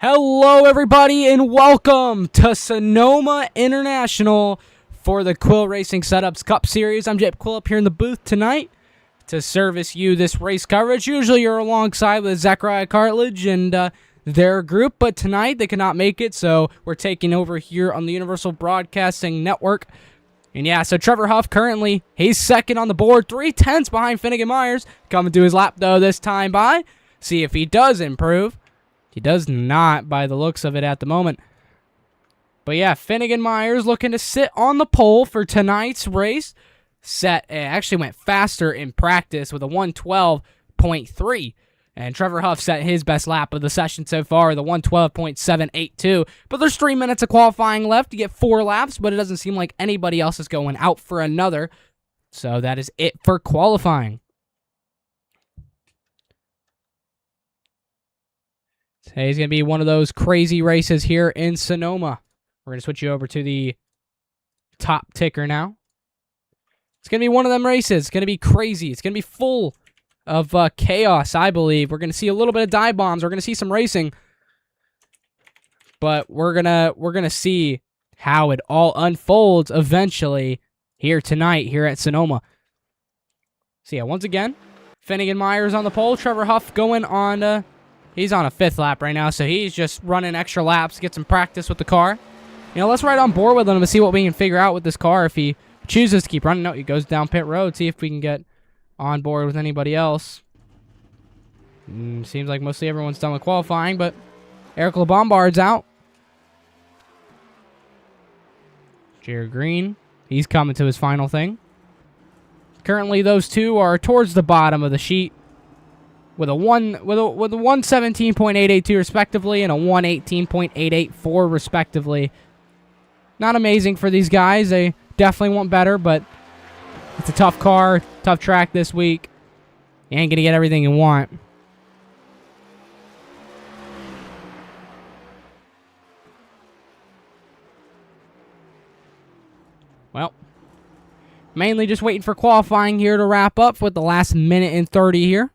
Hello, everybody, and welcome to Sonoma International for the QRS Setups Cup Series. I'm Jake Quill up here in the booth tonight to service you this race coverage. Usually you're alongside with Zachariah Cartledge and their group, but tonight they cannot make it, so we're taking over here on the Universal Broadcasting Network. And yeah, so Trevor Huff currently, he's second on the board, 3/10 behind Finnegan Myers. Coming to his lap, though, this time by. See if he does improve. He does not by the looks of it at the moment. But yeah, Finnegan Myers looking to sit on the pole for tonight's race. It actually went faster in practice with a 1:12.3. And Trevor Huff set his best lap of the session so far, the 1:12.782. But there's 3 minutes of qualifying left to get 4 laps, but it doesn't seem like anybody else is going out for another. So that is it for qualifying. Today's going to be one of those crazy races here in Sonoma. We're going to switch you over to the top ticker now. It's going to be one of them races. It's going to be crazy. It's going to be full of chaos, I believe. We're going to see a little bit of dive bombs. We're going to see some racing. But we're gonna see how it all unfolds eventually here tonight here at Sonoma. So yeah, once again, Finnegan Myers on the pole. Trevor Huff going on... He's on a 5th lap right now, so he's just running extra laps to get some practice with the car. You know, let's ride on board with him and see what we can figure out with this car. If he chooses to keep running, no, he goes down pit road, see if we can get on board with anybody else. Seems like mostly everyone's done with qualifying, but Eric LeBombard's out. Jared Green, he's coming to his final thing. Currently, those two are towards the bottom of the sheet, with a 117.882 respectively and a 118.884 respectively. Not amazing for these guys. They definitely want better, but it's a tough car, tough track this week. You ain't gonna get everything you want. Well, mainly just waiting for qualifying here to wrap up with the last minute and 30 here.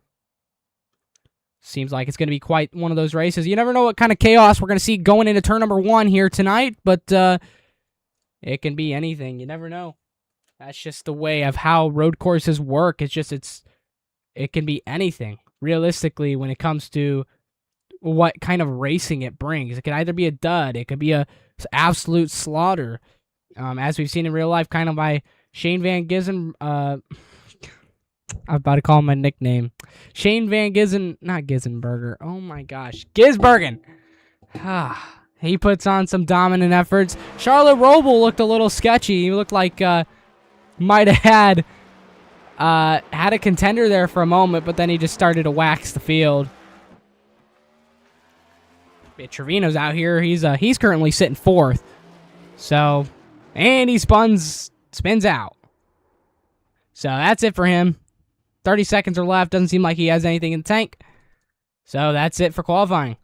Seems like it's going to be quite one of those races. You never know what kind of chaos we're going to see going into turn number 1 here tonight, but it can be anything. You never know. That's just the way of how road courses work. It can be anything. Realistically, when it comes to what kind of racing it brings, it could either be a dud, it could be a absolute slaughter, as we've seen in real life, kind of by Shane Van Gisn. I'm about to call him my nickname. Shane Van Gisn, not Gisenberger. Oh my gosh. Gisbergen. He puts on some dominant efforts. Charlotte Roble looked a little sketchy. He looked like might have had a contender there for a moment, but then he just started to wax the field. Trevino's out here. He's currently sitting 4th. So, and he spins out. So that's it for him. 30 seconds are left. Doesn't seem like he has anything in the tank. So that's it for qualifying.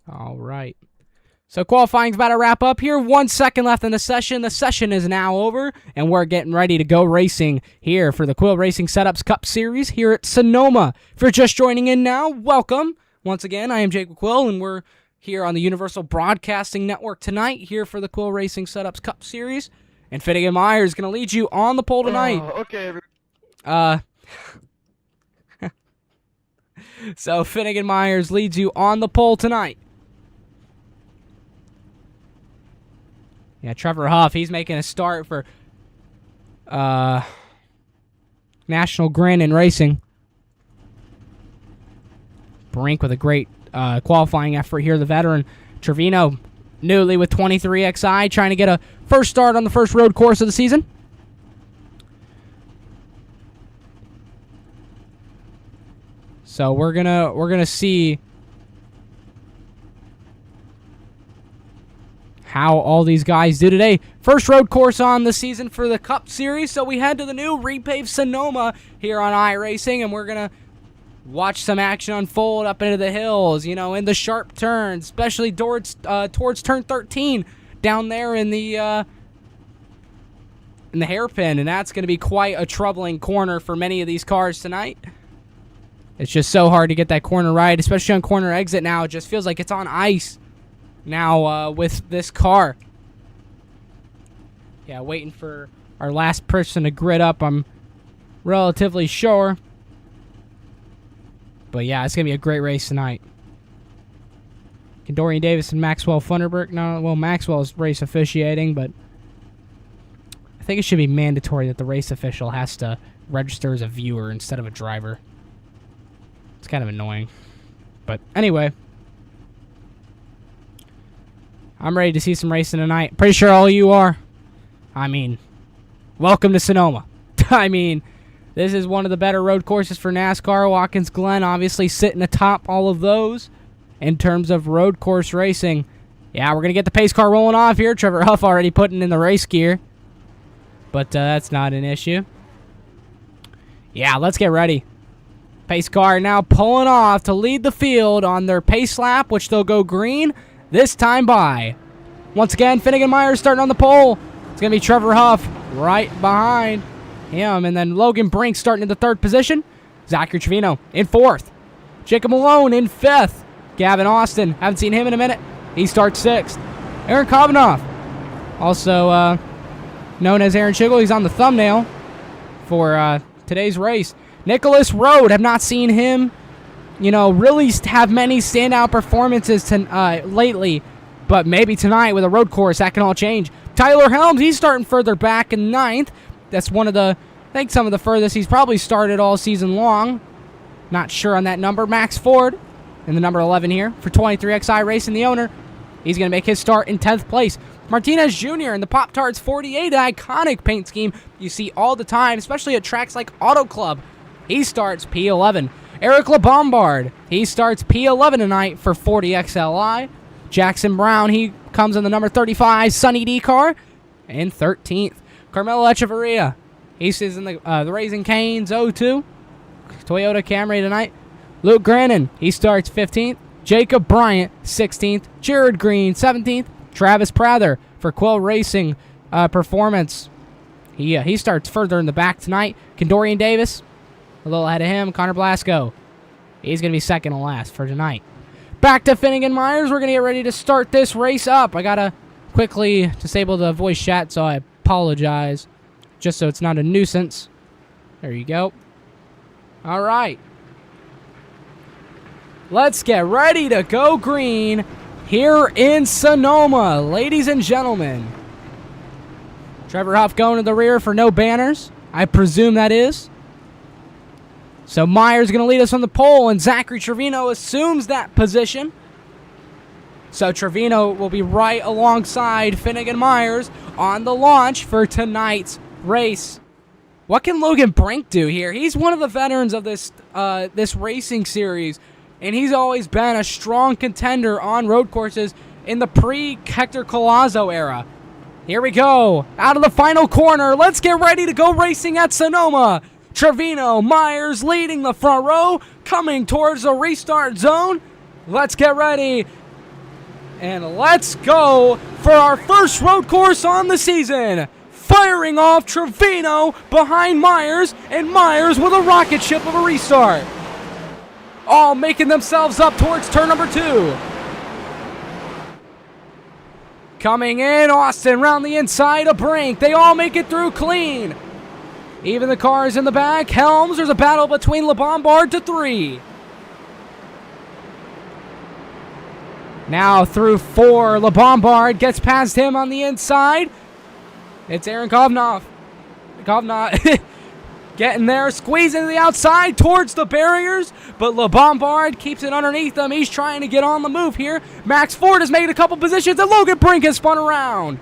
All right. So qualifying's about to wrap up here. 1 second left in the session. The session is now over, and we're getting ready to go racing here for the QRS Setups Cup Series here at Sonoma. If you're just joining in now, welcome. Once again, I am Jake Quill, and we're here on the Universal Broadcasting Network tonight here for the QRS Setups Cup Series. And Finnegan Myers is going to lead you on the pole tonight. Okay. So Finnegan Myers leads you on the pole tonight. Yeah, Trevor Huff, he's making a start for National Grin and Racing. Brink with a great qualifying effort here, the veteran. Trevino, newly with 23XI, trying to get a first start on the first road course of the season. So we're gonna see how all these guys do today. First road course on the season for the Cup Series, so we head to the new repaved Sonoma here on iRacing, and we're going to watch some action unfold up into the hills, you know, in the sharp turns, especially towards turn 13 down there in the hairpin, and that's going to be quite a troubling corner for many of these cars tonight. It's just so hard to get that corner right, especially on corner exit now. It just feels like it's on ice now with this car. Yeah, waiting for our last person to grid up, I'm relatively sure. But yeah, it's going to be a great race tonight. Dorian Davis and Maxwell Funderburg. No, well, Maxwell's race officiating, but I think it should be mandatory that the race official has to register as a viewer instead of a driver. It's kind of annoying. But anyway, I'm ready to see some racing tonight. Pretty sure all of you are. I mean, welcome to Sonoma. I mean, this is one of the better road courses for NASCAR. Watkins Glen obviously sitting atop all of those in terms of road course racing. Yeah, we're going to get the pace car rolling off here. Trevor Huff already putting in the race gear. But that's not an issue. Yeah, let's get ready. Pace car now pulling off to lead the field on their pace lap, which they'll go green this time by. Once again, Finnegan Myers starting on the pole. It's going to be Trevor Huff right behind him. And then Logan Brink starting in the third position. Zachary Trevino in fourth. Jacob Malone in fifth. Gavin Austin, haven't seen him in a minute. He starts sixth. Aaron Kovanoff, also known as Aaron Schigel. He's on the thumbnail for today's race. Nicholas Rode, have not seen him, you know, really have many standout performances lately. But maybe tonight with a road course, that can all change. Tyler Helms, he's starting further back in ninth. That's one of the, I think some of the furthest he's probably started all season long. Not sure on that number. Max Ford in the number 11 here for 23XI Racing, the owner. He's going to make his start in 10th place. Martinez Jr. in the Pop-Tarts 48, an iconic paint scheme you see all the time, especially at tracks like Auto Club. He starts P11. Eric LeBombard, he starts P11 tonight for 40XLI. Jackson Brown, he comes in the number 35 Sunny D car in 13th. Carmelo Echeverria, he sits in the Raising Cane's 02 Toyota Camry tonight. Luke Grannon, he starts 15th. Jacob Bryant, 16th. Jared Green, 17th. Travis Prather for Quill Racing Performance. He starts further in the back tonight. Dorian Davis, a little ahead of him. Connor Blasco, he's going to be second and last for tonight. Back to Finnegan Myers. We're going to get ready to start this race up. I got to quickly disable the voice chat, so I apologize, just so it's not a nuisance. There you go. All right. Let's get ready to go green here in Sonoma, ladies and gentlemen. Trevor Huff going to the rear for no banners. I presume that is. So Myers going to lead us on the pole, and Zachary Trevino assumes that position. So Trevino will be right alongside Finnegan Myers on the launch for tonight's race. What can Logan Brink do here? He's one of the veterans of this racing series, and he's always been a strong contender on road courses in the pre-Hector Collazo era. Here we go. Out of the final corner. Let's get ready to go racing at Sonoma. Trevino, Myers leading the front row, coming towards the restart zone. Let's get ready. And let's go for our first road course on the season. Firing off Trevino behind Myers, and Myers with a rocket ship of a restart. All making themselves up towards turn number 2. Coming in, Austin round the inside of Brink. They all make it through clean. Even the cars in the back. Helms, there's a battle between LeBombard to 3. Now through 4, LeBombard gets past him on the inside. It's Aaron Kovanoff. Getting there, squeezing to the outside towards the barriers, but LeBombard keeps it underneath them. He's trying to get on the move here. Max Ford has made a couple positions, and Logan Brink has spun around.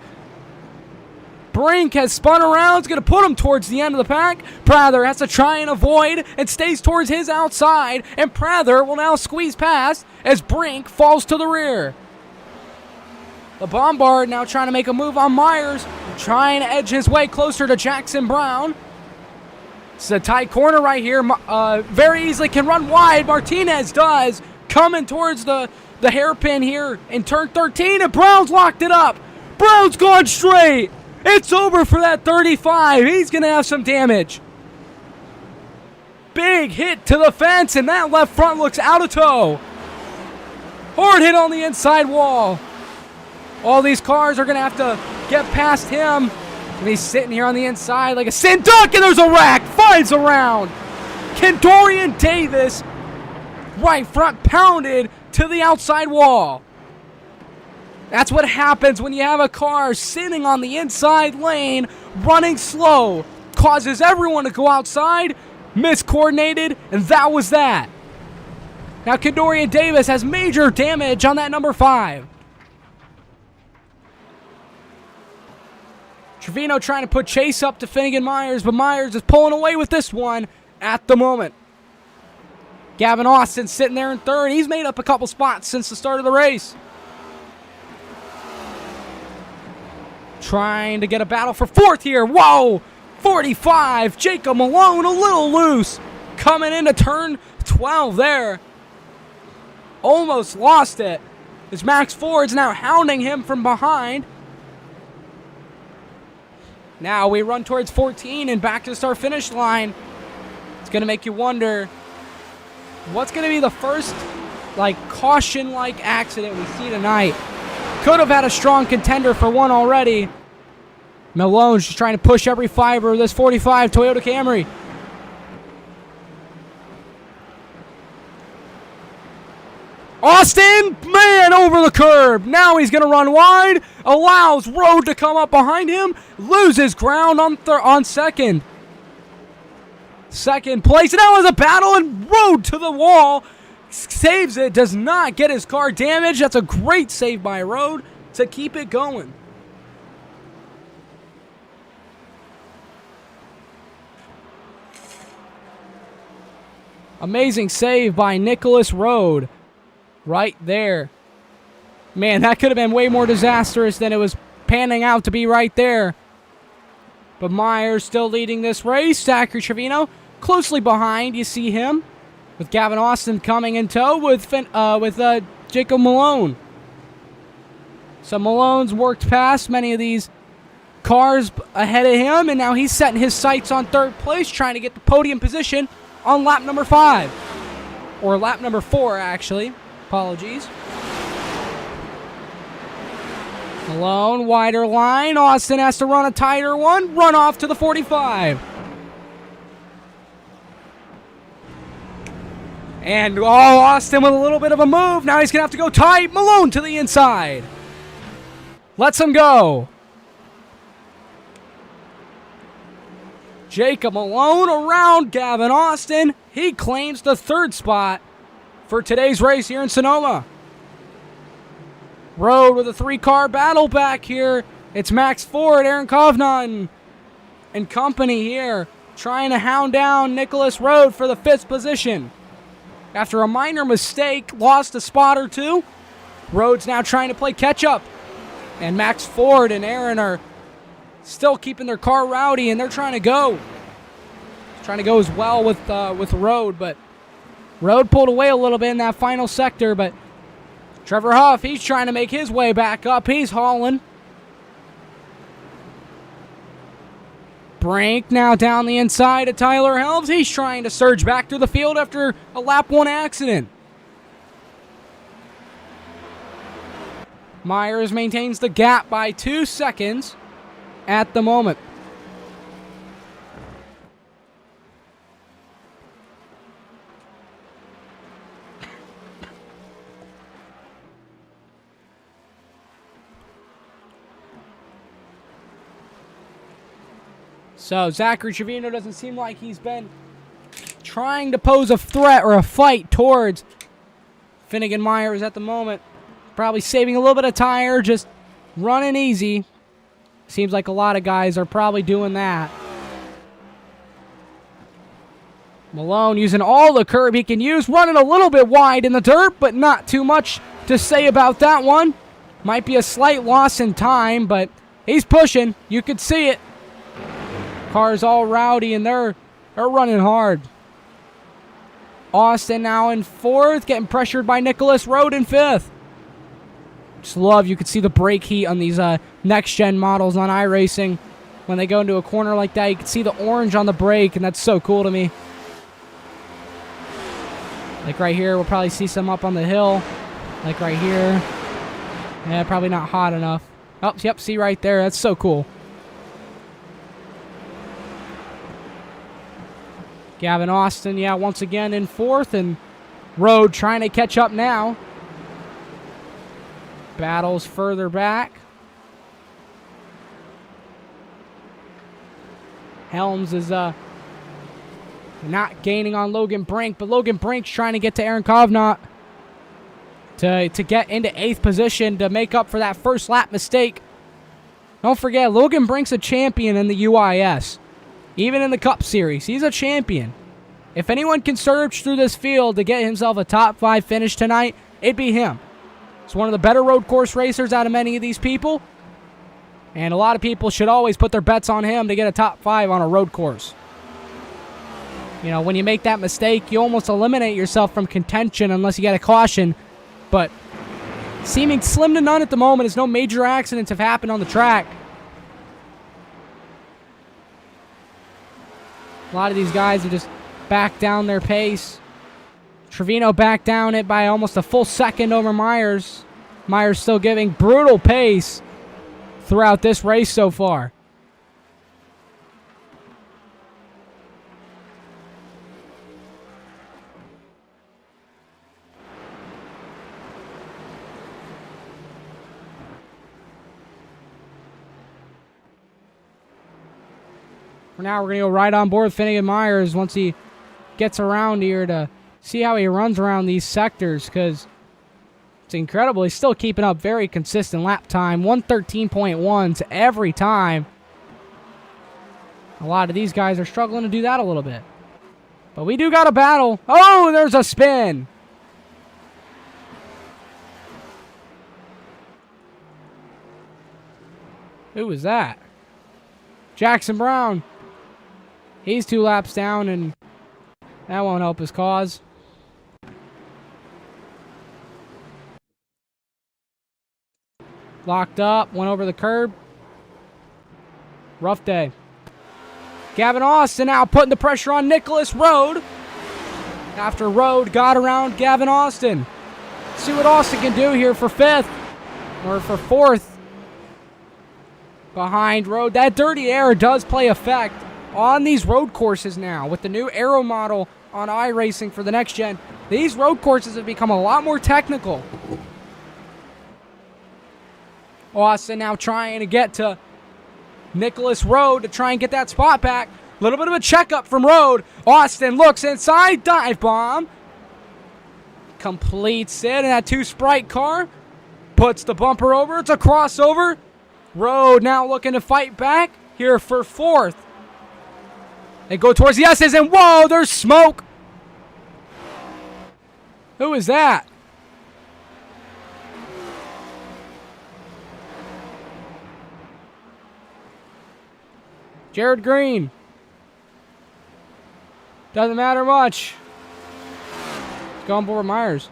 Brink has spun around. It's going to put him towards the end of the pack. Prather has to try and avoid and stays towards his outside, and Prather will now squeeze past as Brink falls to the rear. The Bombard now trying to make a move on Myers, trying to edge his way closer to Jackson Brown. It's a tight corner right here. Very easily can run wide. Martinez does. Coming towards the hairpin here in turn 13, and Brown's locked it up. Brown's gone straight. It's over for that 35. He's going to have some damage. Big hit to the fence, and that left front looks out of tow. Hard hit on the inside wall. All these cars are going to have to get past him. And he's sitting here on the inside like a sin duck, and there's a wreck. Finds around. Kendorian Davis, right front pounded to the outside wall. That's what happens when you have a car sitting on the inside lane, running slow. Causes everyone to go outside, miscoordinated, and that was that. Now Kendorian Davis has major damage on that number 5. Trevino trying to put chase up to Finnegan Myers, but Myers is pulling away with this one at the moment. Gavin Austin sitting there in third. He's made up a couple spots since the start of the race. Trying to get a battle for fourth here. Whoa! 45. Jacob Malone a little loose. Coming into turn 12 there. Almost lost it. As Max Ford's now hounding him from behind. Now we run towards 14 and back to the start finish line. It's going to make you wonder what's going to be the first caution-like accident we see tonight. Could have had a strong contender for one already. Malone's just trying to push every fiber of this 45 Toyota Camry. Austin, man, over the curb. Now he's going to run wide. Allows Road to come up behind him. Loses ground on second. Second place. And now is a battle, and Road to the wall. Saves it. Does not get his car damaged. That's a great save by Road to keep it going. Amazing save by Nicholas Road. Right there. Man, that could have been way more disastrous than it was panning out to be right there. But Myers still leading this race. Zachary Trevino closely behind. You see him with Gavin Austin coming in tow with Jacob Malone. So Malone's worked past many of these cars ahead of him, and now he's setting his sights on third place, trying to get the podium position on lap number 5. Or lap number 4, actually. Apologies. Malone, wider line. Austin has to run a tighter one. Run off to the 45. And, Austin with a little bit of a move. Now he's going to have to go tight. Malone to the inside. Lets him go. Jacob Malone around Gavin Austin. He claims the third spot for today's race here in Sonoma. Road with a 3-car battle back here. It's Max Ford, Aaron Kovna, and company here trying to hound down Nicholas Road for the 5th position. After a minor mistake, lost a spot or two. Road's now trying to play catch-up. And Max Ford and Aaron are still keeping their car rowdy, and they're trying to go. Trying to go as well with Road, but Road pulled away a little bit in that final sector, but Trevor Huff, he's trying to make his way back up. He's hauling. Brink now down the inside of Tyler Helms. He's trying to surge back through the field after a lap 1 accident. Myers maintains the gap by 2 seconds at the moment. So Zachary Trevino doesn't seem like he's been trying to pose a threat or a fight towards Finnegan Myers at the moment. Probably saving a little bit of tire, just running easy. Seems like a lot of guys are probably doing that. Malone using all the curb he can use, running a little bit wide in the dirt, but not too much to say about that one. Might be a slight loss in time, but he's pushing. You could see it. Car's all rowdy, and they're running hard. Austin now in 4th, getting pressured by Nicholas Road in 5th. Just love, you can see the brake heat on these next-gen models on iRacing. When they go into a corner like that, you can see the orange on the brake, and that's so cool to me. Like right here, we'll probably see some up on the hill. Like right here. Yeah, probably not hot enough. Oh, yep, see right there. That's so cool. Gavin Austin, yeah, once again in 4th, and Road trying to catch up now. Battles further back. Helms is not gaining on Logan Brink, but Logan Brink's trying to get to Aaron Kovnat to get into 8th position to make up for that first lap mistake. Don't forget, Logan Brink's a champion in the UIS. Even in the Cup Series, he's a champion. If anyone can surge through this field to get himself a top 5 finish tonight, it'd be him. He's one of the better road course racers out of many of these people. And a lot of people should always put their bets on him to get a top 5 on a road course. You know, when you make that mistake, you almost eliminate yourself from contention unless you get a caution. But seeming slim to none at the moment as no major accidents have happened on the track. A lot of these guys have just backed down their pace. Trevino backed down it by almost a full second over Myers. Myers still giving brutal pace throughout this race so far. For now, we're going to go right on board with Finnegan Myers once he gets around here to see how he runs around these sectors, because it's incredible. He's still keeping up very consistent lap time. 113.1s every time. A lot of these guys are struggling to do that a little bit. But we do got a battle. Oh, there's a spin. Who was that? Jackson Brown. He's 2 laps down, and that won't help his cause. Locked up, went over the curb. Rough day. Gavin Austin now putting the pressure on Nicholas Road. After Road got around Gavin Austin. See what Austin can do here for 5th. Or for 4th. Behind Road. That dirty air does play effect on these road courses now. With the new aero model on iRacing for the next gen, these road courses have become a lot more technical. Austin now trying to get to Nicholas Road to try and get that spot back. A little bit of a checkup from Road. Austin looks inside, dive bomb. Completes it in that 2 Sprite car. Puts the bumper over. It's a crossover. Road now looking to fight back here for 4th. They go towards the S's, and whoa, there's smoke. Who is that? Jared Green. Doesn't matter much. Let's go on board Myers.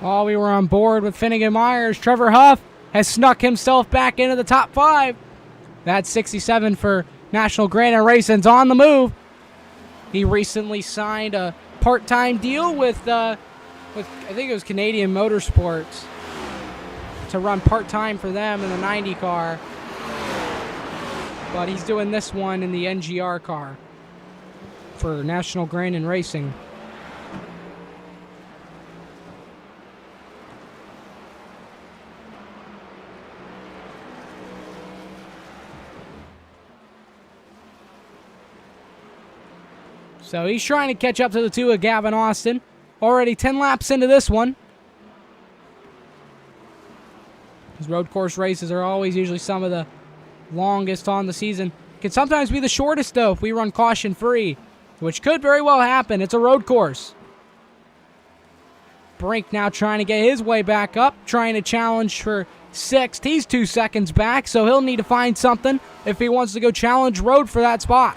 While we were on board with Finnegan Myers, Trevor Huff has snuck himself back into the top 5. That's 67 for National Granite Racing's on the move. He recently signed a part-time deal with I think it was Canadian Motorsports to run part-time for them in the 90 car. But he's doing this one in the NGR car for National Granite Racing. So he's trying to catch up to the 2 of Gavin Austin. Already 10 laps into this one. These road course races are always usually some of the longest on the season. Can sometimes be the shortest, though, if we run caution-free, which could very well happen. It's a road course. Brink now trying to get his way back up, trying to challenge for 6th. He's 2 seconds back, so he'll need to find something if he wants to go challenge road for that spot.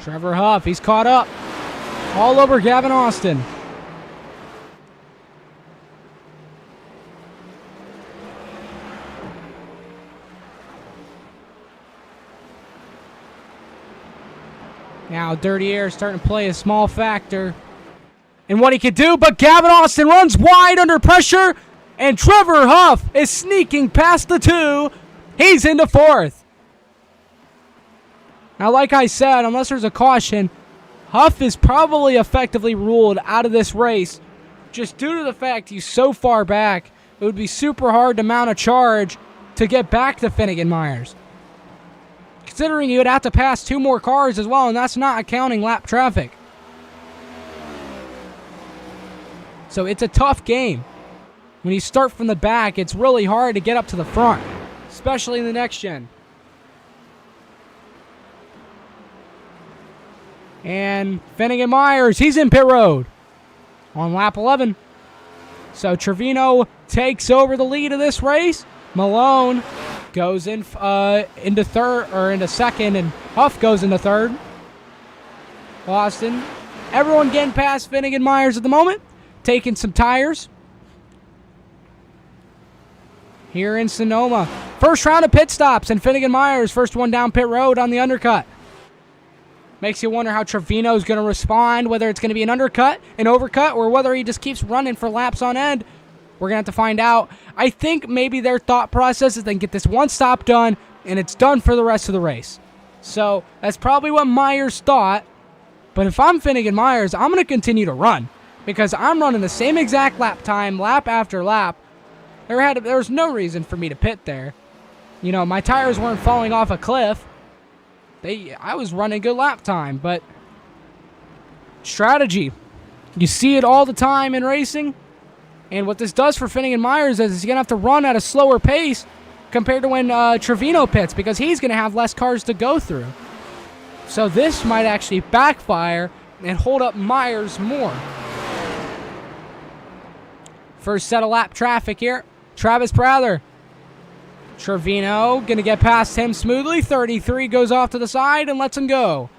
Trevor Huff, he's caught up. All over Gavin Austin. Now, dirty air starting to play a small factor in what he could do, but Gavin Austin runs wide under pressure, and Trevor Huff is sneaking past the 2. He's into 4th. Now, like I said, unless there's a caution, Huff is probably effectively ruled out of this race just due to the fact he's so far back. It would be super hard to mount a charge to get back to Finnegan Myers. Considering you would have to pass 2 more cars as well, and that's not accounting lap traffic. So it's a tough game. When you start from the back, it's really hard to get up to the front, especially in the next gen. And Finnegan Myers, he's in pit road on lap 11. So Trevino takes over the lead of this race. Malone goes into second, and Huff goes into 3rd. Austin, everyone getting past Finnegan Myers at the moment, taking some tires here in Sonoma. First round of pit stops, and Finnegan Myers, first one down pit road on the undercut. Makes you wonder how Trevino's going to respond, whether it's going to be an undercut, an overcut, or whether he just keeps running for laps on end. We're going to have to find out. I think maybe their thought process is they can get this one stop done, and it's done for the rest of the race. So that's probably what Myers thought. But if I'm Finnegan Myers, I'm going to continue to run because I'm running the same exact lap time, lap after lap. There was no reason for me to pit there. You know, my tires weren't falling off a cliff. I was running good lap time, but strategy. You see it all the time in racing. And what this does for Finnegan Myers is he's going to have to run at a slower pace compared to when Trevino pits because he's going to have less cars to go through. So this might actually backfire and hold up Myers more. First set of lap traffic here. Travis Prather. Trevino going to get past him smoothly. 33 goes off to the side and lets him go.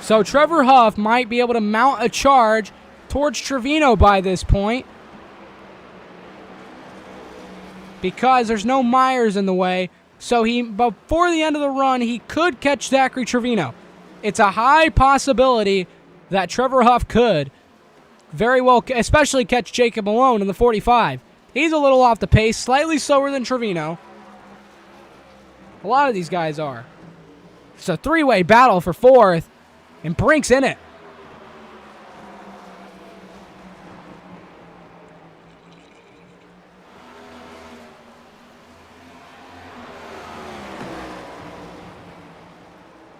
So Trevor Huff might be able to mount a charge towards Trevino by this point because there's no Myers in the way. So before the end of the run, he could catch Zachary Trevino. It's a high possibility that Trevor Huff could very well, especially catch Jacob Malone in the 45. He's a little off the pace, slightly slower than Trevino. A lot of these guys are. It's a 3-way battle for 4th, and Brink's in it.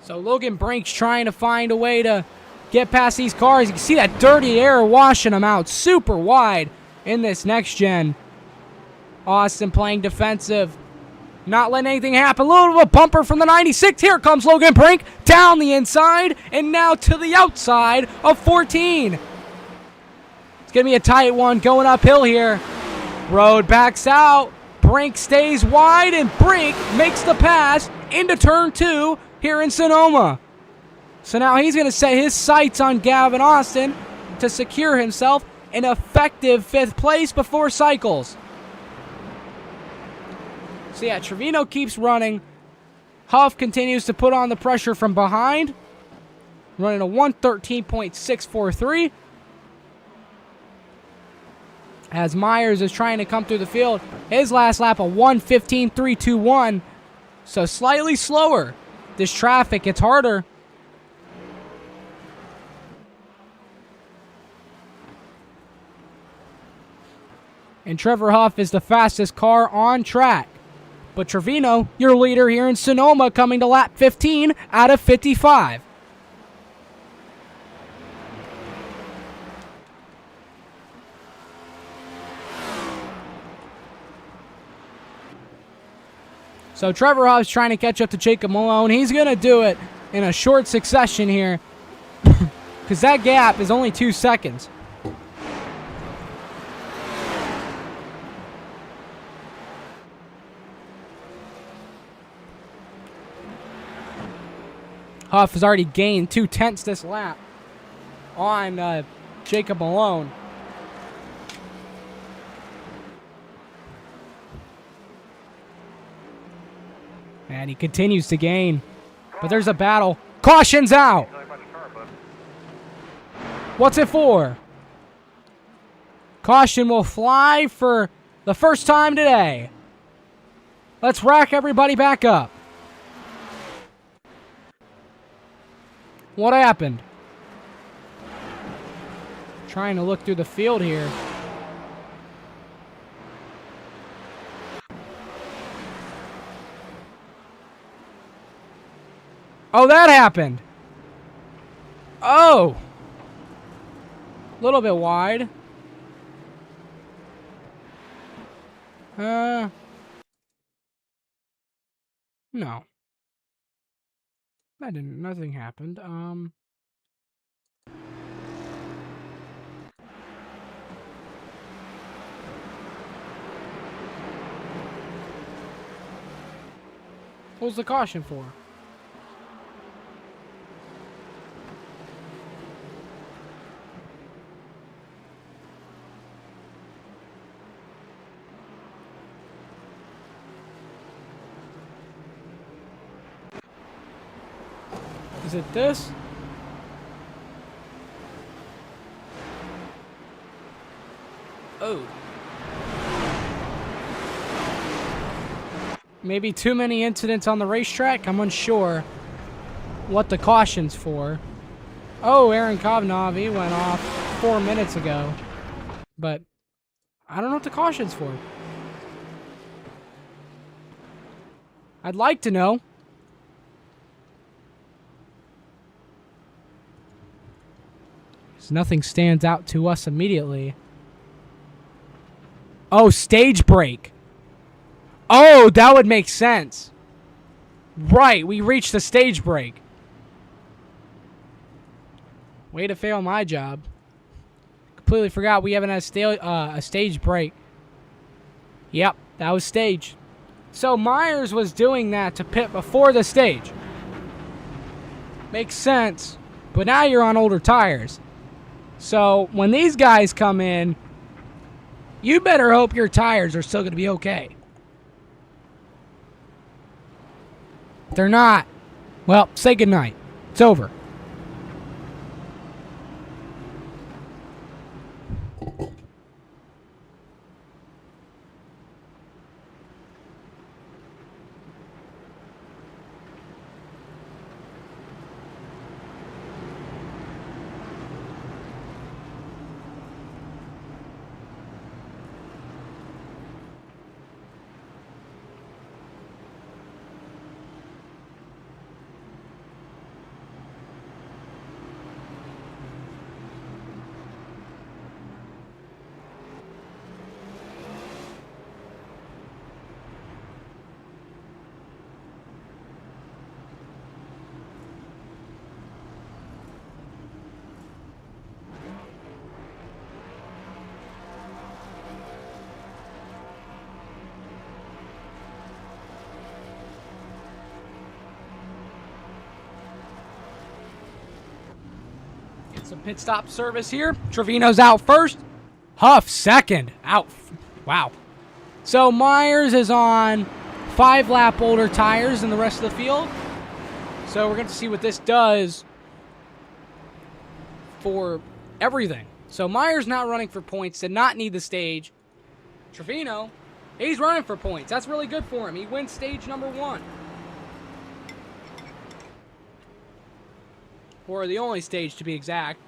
So Logan Brink's trying to find a way to get past these cars. You can see that dirty air washing them out super wide. in this next gen. Austin playing defensive, not letting anything happen. A little bit of a bumper from the 96. Here comes Logan Brink down the inside and now to the outside of 14. It's going to be a tight one going uphill here. Road backs out. Brink stays wide, and Brink makes the pass into turn 2 here in Sonoma. So now he's going to set his sights on Gavin Austin to secure himself an effective 5th place before cycles. So yeah, Trevino keeps running. Huff continues to put on the pressure from behind, running a 113.643. As Myers is trying to come through the field. His last lap, a 115.321. So slightly slower. This traffic, it's harder. And Trevor Huff is the fastest car on track. But Trevino, your leader here in Sonoma, coming to lap 15 out of 55. So Trevor Huff's trying to catch up to Jacob Malone. He's going to do it in a short succession here because that gap is only 2 seconds. Huff has already gained 2/10 this lap on Jacob Malone. And he continues to gain. But there's a battle. Caution's out. What's it for? Caution will fly for the first time today. Let's rack everybody back up. What happened? Trying to look through the field here. Oh, that happened. Oh. A little bit wide. No. That didn't, nothing happened. What was the caution for? Is it this? Oh. Maybe too many incidents on the racetrack? I'm unsure what the caution's for. Oh, Aaron Kovnov, he went off 4 minutes ago. But I don't know what the caution's for. I'd like to know. Nothing stands out to us immediately. Oh, stage break. Oh, that would make sense. Right, we reached the stage break. Way to fail my job. Completely forgot we haven't had a stage break. Yep, that was stage. So Myers was doing that to pit before the stage. Makes sense. But now you're on older tires. So when these guys come in, you better hope your tires are still going to be okay. If they're not, well, say goodnight. It's over. Some pit stop service here. Trevino's out first. Huff second. Out. Wow. So Myers is on 5-lap older tires than the rest of the field. So we're going to see what this does for everything. So Myers not running for points, did not need the stage. Trevino, he's running for points. That's really good for him. He wins stage number 1. Or the only stage to be exact.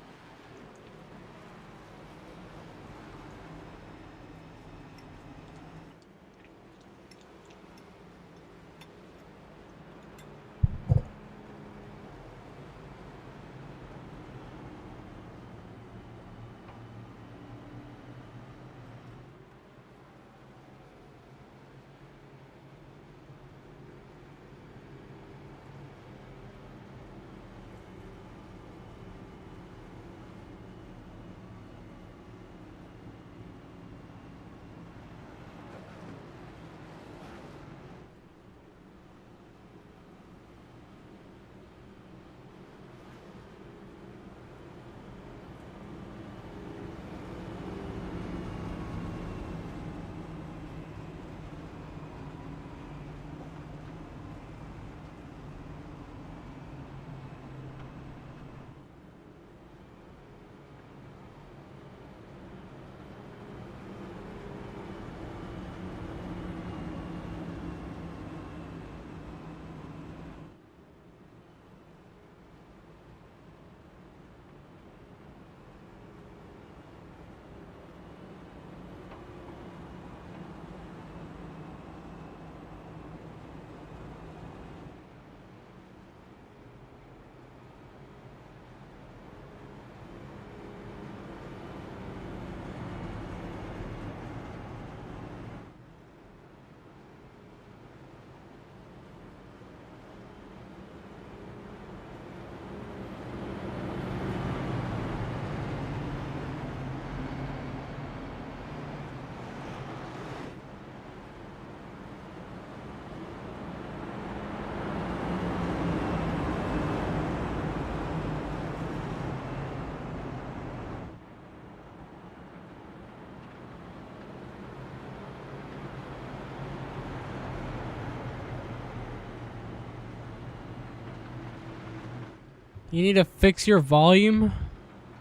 You need to fix your volume.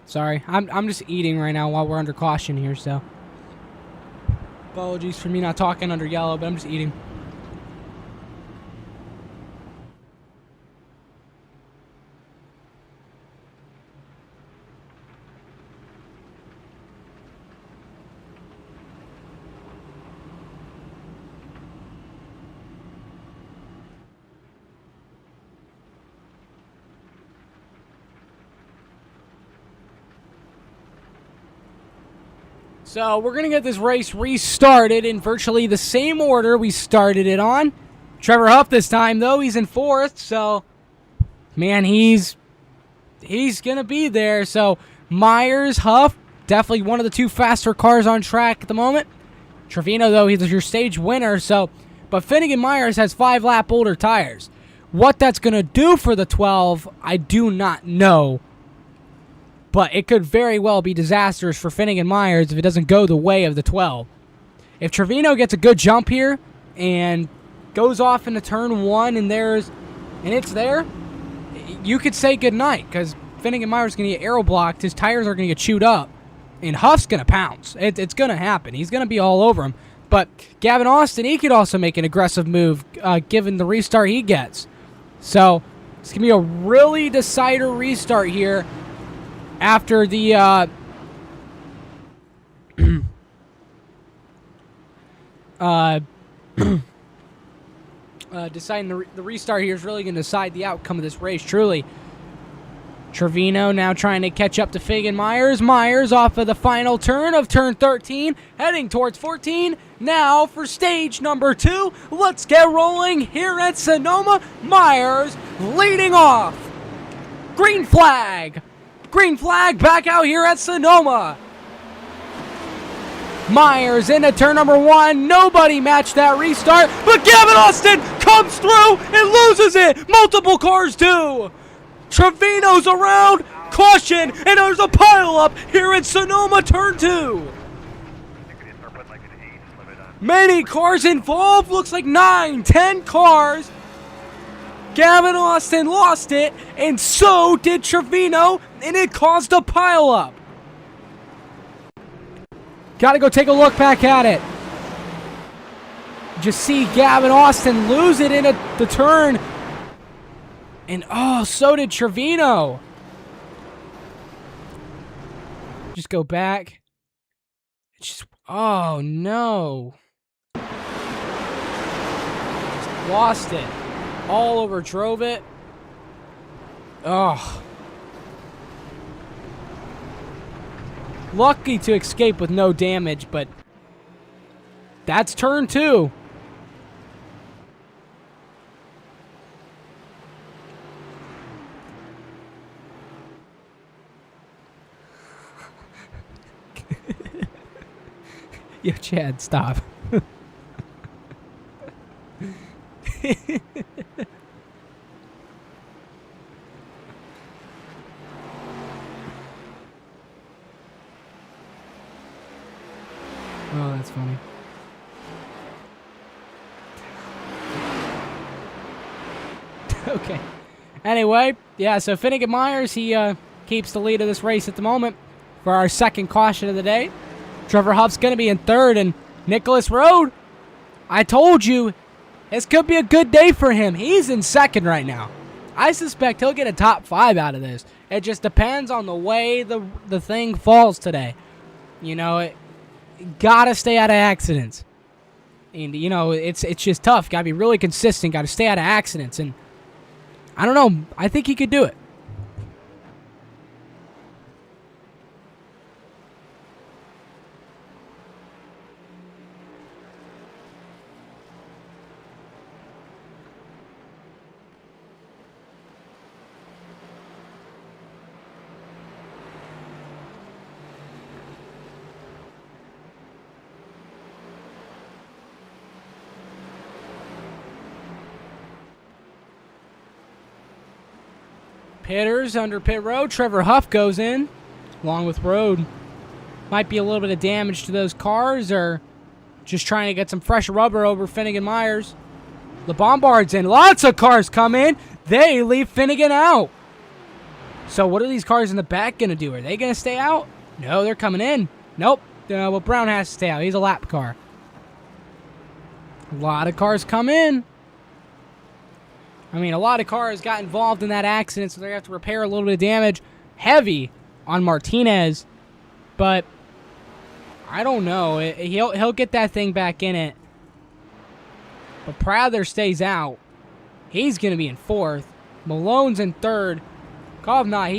Sorry, I'm just eating right now while we're under caution here, so apologies for me not talking under yellow, but I'm just eating. So we're going to get this race restarted in virtually the same order we started it on. Trevor Huff this time, though, he's in 4th, so, man, he's going to be there. So Myers, Huff, definitely one of the 2 faster cars on track at the moment. Trevino, though, he's your stage winner, so, but Finnegan Myers has 5-lap older tires. What that's going to do for the 12, I do not know. But it could very well be disastrous for Finnegan Myers if it doesn't go the way of the 12. If Trevino gets a good jump here and goes off into turn 1 and it's there, you could say goodnight because Finnegan Myers is going to get aero blocked. His tires are going to get chewed up. And Huff's going to pounce. It's going to happen. He's going to be all over him. But Gavin Austin, he could also make an aggressive move given the restart he gets. So it's going to be a really decider restart here. After the deciding the restart here is really going to decide the outcome of this race, truly. Trevino now trying to catch up to Finnegan Myers. Myers off of the final turn of turn 13, heading towards 14. Now for stage number 2. Let's get rolling here at Sonoma. Myers leading off. Green flag. Green flag back out here at Sonoma. Myers into turn number 1. Nobody matched that restart, but Gavin Austin comes through and loses it. Multiple cars do. Trevino's around. Caution! And there's a pileup here at Sonoma Turn 2. Many cars involved. Looks like 9, 10 cars. Gavin Austin lost it, and so did Trevino, and it caused a pileup. Gotta go take a look back at it. Just see Gavin Austin lose it in the turn. And oh, so did Trevino. Just go back. It's just, oh no. Just lost it. All over, drove it. Oh. Lucky to escape with no damage, but that's turn 2. Yo, Chad, stop. Oh, that's funny. Okay. Anyway, yeah, so Finnegan Myers, he keeps the lead of this race at the moment for our second caution of the day. Trevor Huff's going to be in third, and Nicholas Road, I told you, this could be a good day for him. He's in second right now. I suspect he'll get a top 5 out of this. It just depends on the way the thing falls today. You know, gotta stay out of accidents. And, you know, it's just tough. Gotta be really consistent. Gotta stay out of accidents. And I don't know. I think he could do it. Pitters under pit road. Trevor Huff goes in along with Road. Might be a little bit of damage to those cars, or just trying to get some fresh rubber over Finnegan Myers. The Bombard's in. Lots of cars come in. They leave Finnegan out. So what are these cars in the back going to do? Are they going to stay out? No, they're coming in. Nope. Well, Brown has to stay out. He's a lap car. A lot of cars come in. I mean, a lot of cars got involved in that accident, so they have to repair a little bit of damage. Heavy on Martinez, but I don't know. He'll get that thing back in it. But Prather stays out. He's going to be in fourth. Malone's in third. Kovna,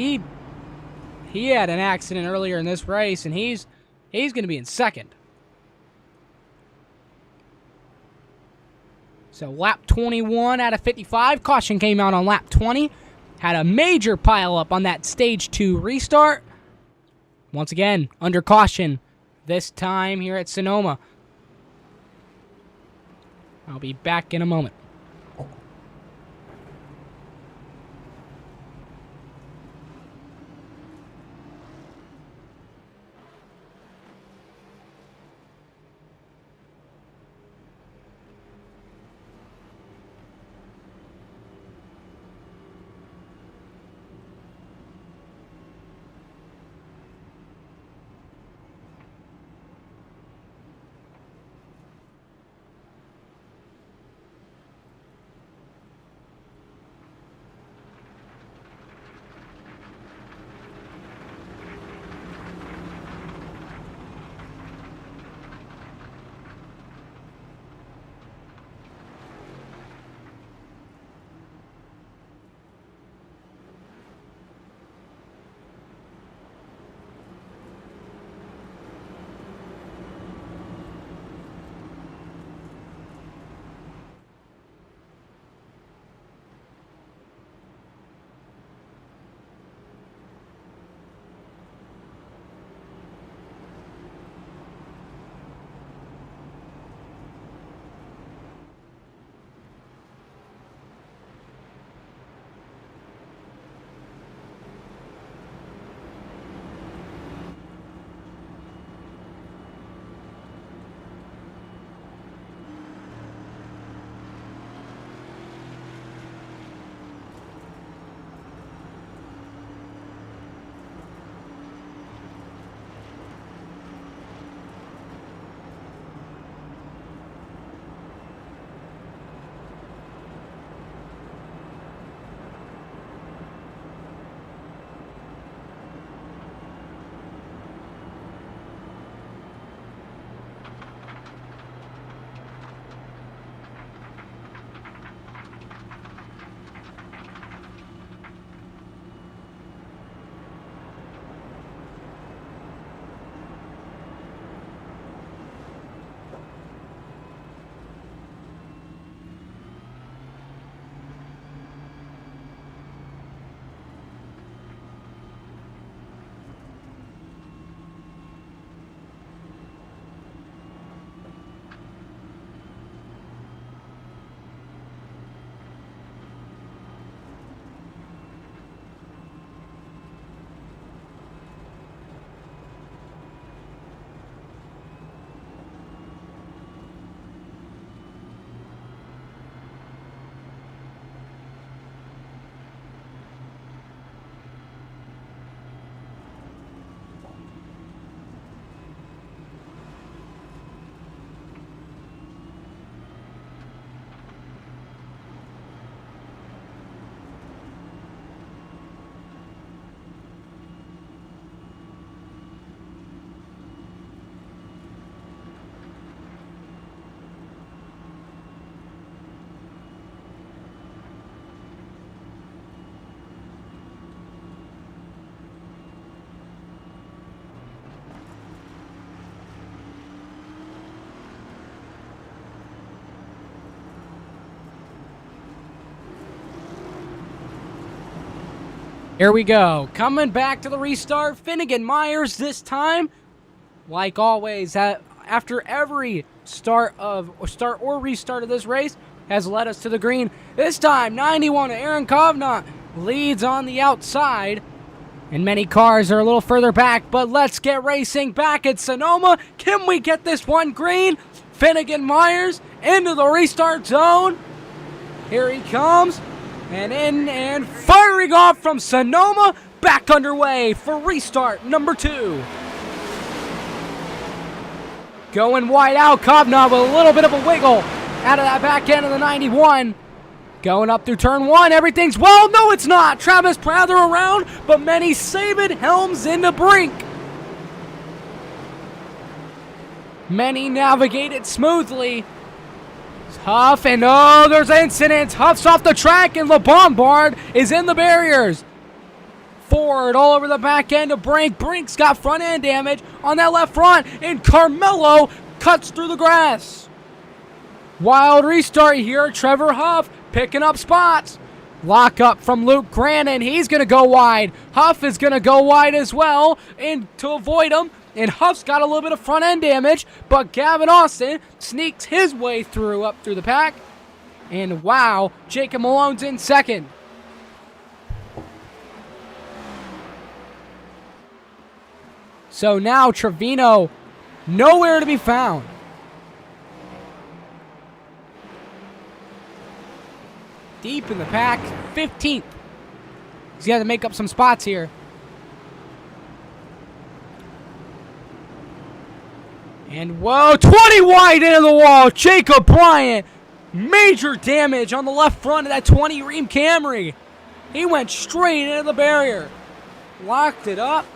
he had an accident earlier in this race, and he's going to be in second. So lap 21 out of 55. Caution came out on lap 20. Had a major pileup on that stage 2 restart. Once again, under caution. This time here at Sonoma. I'll be back in a moment. Here we go. Coming back to the restart. Finnegan Myers this time. Like always, after every start or restart of this race has led us to the green. This time, 91 Aaron Kovnat leads on the outside. And many cars are a little further back, but let's get racing back at Sonoma. Can we get this one green? Finnegan Myers into the restart zone. Here he comes. And in and firing off from Sonoma. Back underway for restart number 2. Going wide out, Kovnat with a little bit of a wiggle out of that back end of the 91. Going up through turn 1, everything's well. No, it's not. Travis Prather around, but Manny Saban helms into Brink. Manny navigated smoothly. Huff, and oh, there's incidents. Huff's off the track, and LeBombard is in the barriers. Ford all over the back end of Brink. Brink's got front end damage on that left front, and Carmelo cuts through the grass. Wild restart here. Trevor Huff picking up spots. Lock up from Luke Grant, and he's going to go wide. Huff is going to go wide as well, and to avoid him. And Huff's got a little bit of front end damage, but Gavin Austin sneaks his way up through the pack. And wow, Jacob Malone's in second. So now Trevino nowhere to be found. Deep in the pack, 15th. He's got to make up some spots here. And whoa, 20 wide into the wall. Jacob Bryant, major damage on the left front of that 20 Ream Camry. He went straight into the barrier. Locked it up.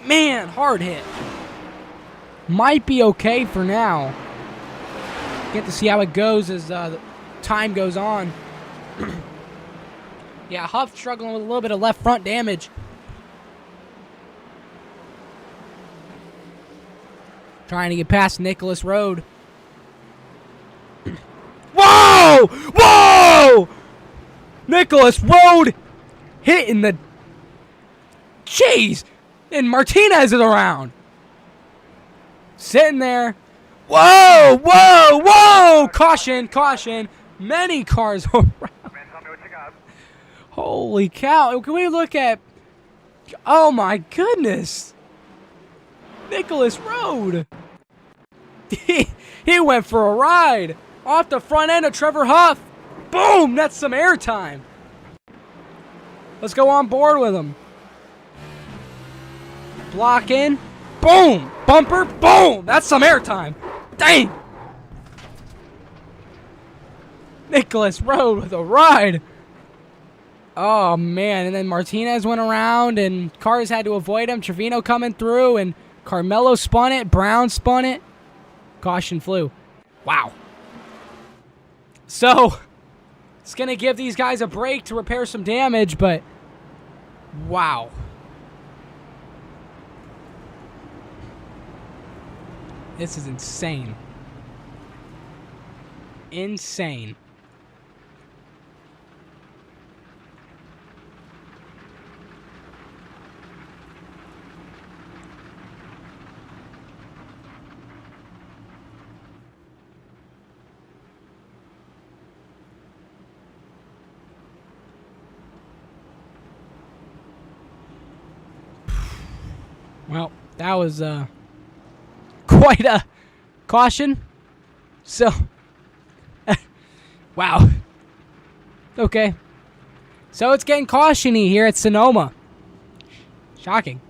Man, hard hit. Might be okay for now. Get to see how it goes as the time goes on. Yeah, Huff struggling with a little bit of left front damage. Trying to get past Nicholas Road. Whoa! Whoa! Nicholas Road hitting the... Jeez! And Martinez is around. Sitting there. Whoa! Whoa! Whoa! Caution! Caution! Many cars around. Holy cow. Can we look at... Oh my goodness. Nicholas Road. He went for a ride. Off the front end of Trevor Huff. Boom! That's some airtime. Let's go on board with him. Block in. Boom! Bumper. Boom! That's some airtime. Dang! Nicholas Road with a ride. Oh, man. And then Martinez went around, and cars had to avoid him. Trevino coming through, and Carmelo spun it. Brown spun it. Caution flew. Wow. So, it's going to give these guys a break to repair some damage, but wow. This is insane. Insane. Well, that was quite a caution. So, wow. Okay. So it's getting caution-y here at Sonoma. Shocking.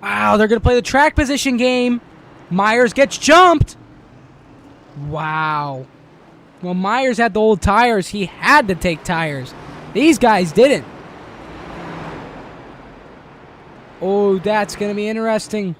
Wow, they're going to play the track position game. Myers gets jumped. Wow. Well, Myers had the old tires. He had to take tires. These guys didn't. Oh, that's going to be interesting.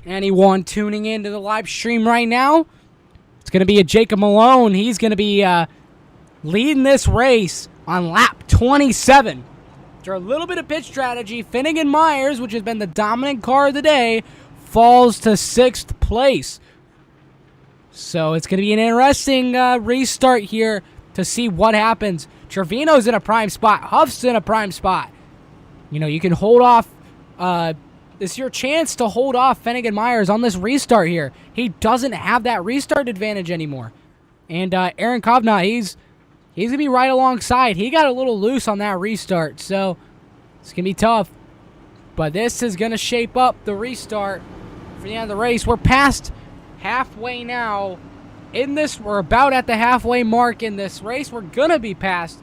Anyone tuning into the live stream right now, it's going to be a Jacob Malone. He's going to be leading this race on lap 27. After a little bit of pit strategy, Finnegan Myers, which has been the dominant car of the day, falls to 6th place. So it's going to be an interesting restart here to see what happens. Trevino's in a prime spot. Huff's in a prime spot. You know, you can hold off. This is your chance to hold off Finnegan Myers on this restart here. He doesn't have that restart advantage anymore. And Aaron Kovnat, he's going to be right alongside. He got a little loose on that restart, so it's going to be tough. But this is going to shape up the restart for the end of the race. We're past halfway now in this. We're about at the halfway mark in this race. We're going to be past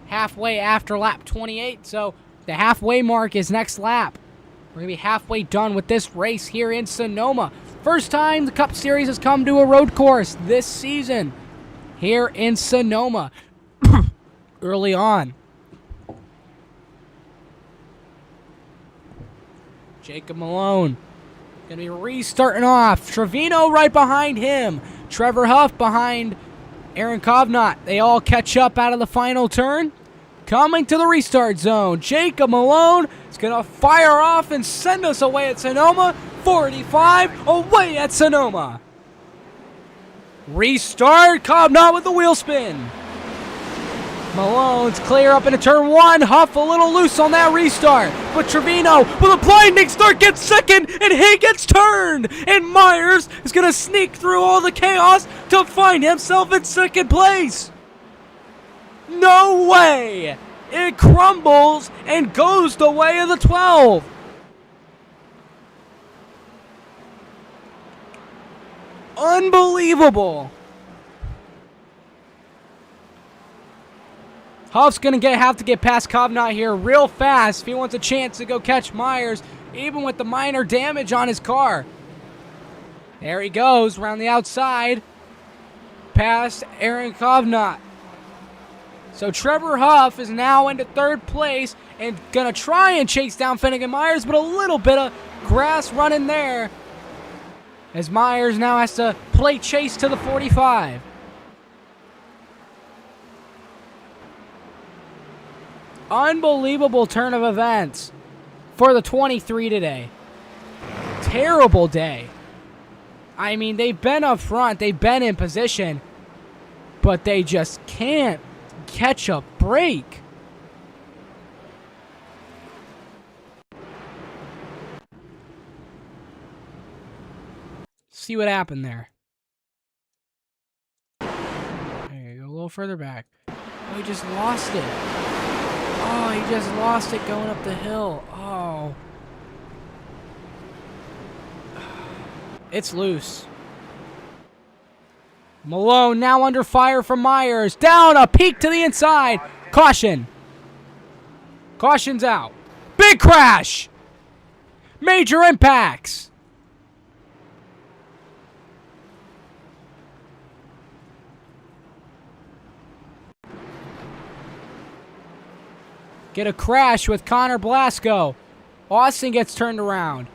halfway after lap 28, so the halfway mark is next lap. We're going to be halfway done with this race here in Sonoma. First time the Cup Series has come to a road course this season here in Sonoma. Early on. Jacob Malone going to be restarting off. Trevino right behind him. Trevor Huff behind Aaron Kovnat. They all catch up out of the final turn. Coming to the restart zone, Jacob Malone is going to fire off and send us away at Sonoma. 45 away at Sonoma. Restart, Kovnat with the wheel spin. Malone's clear up into turn 1. Huff a little loose on that restart. But Trevino with a blinding start gets second, and he gets turned. And Myers is going to sneak through all the chaos to find himself in second place. No way! It crumbles and goes the way of the 12. Unbelievable. Huff's going to have to get past Kovnat here real fast if he wants a chance to go catch Myers, even with the minor damage on his car. There he goes, around the outside, past Aaron Kovnat. So Trevor Huff is now into third place and going to try and chase down Finnegan Myers, but a little bit of grass running there as Myers now has to play chase to the 45. Unbelievable turn of events for the 23 today. Terrible day. I mean, they've been up front, they've been in position, but they just can't catch a break. See what happened there. There you go, a little further back. Oh, he just lost it. Oh, he just lost it going up the hill. Oh. It's loose. Malone now under fire from Myers. Down, a peek to the inside. Caution. Caution's out. Big crash. Major impacts. Get a crash with Connor Blasco. Austin gets turned around.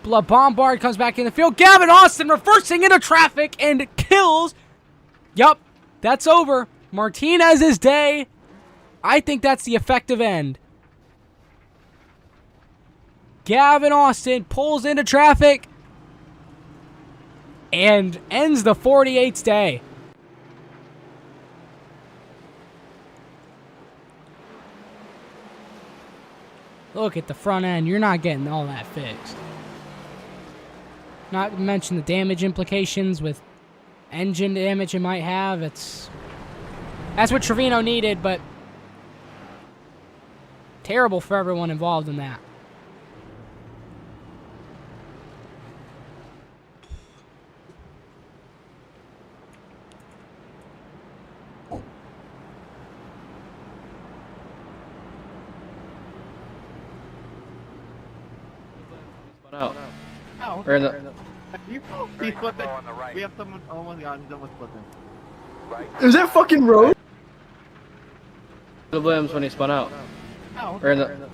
Bombard comes back in the field. Gavin Austin reversing into traffic and kills. Yup, that's over. Martinez's day. I think that's the effective end. Gavin Austin pulls into traffic and ends the 48's day. Look at the front end. You're not getting all that fixed. Not to mention the damage implications with engine damage it might have. That's what Trevino needed, but terrible for everyone involved in that. Oh. Oh. Or in the... He's flipping. We have someone. Oh my god, he's almost flipping. Is that fucking road? The Williams when he spun out. Oh. Or in the...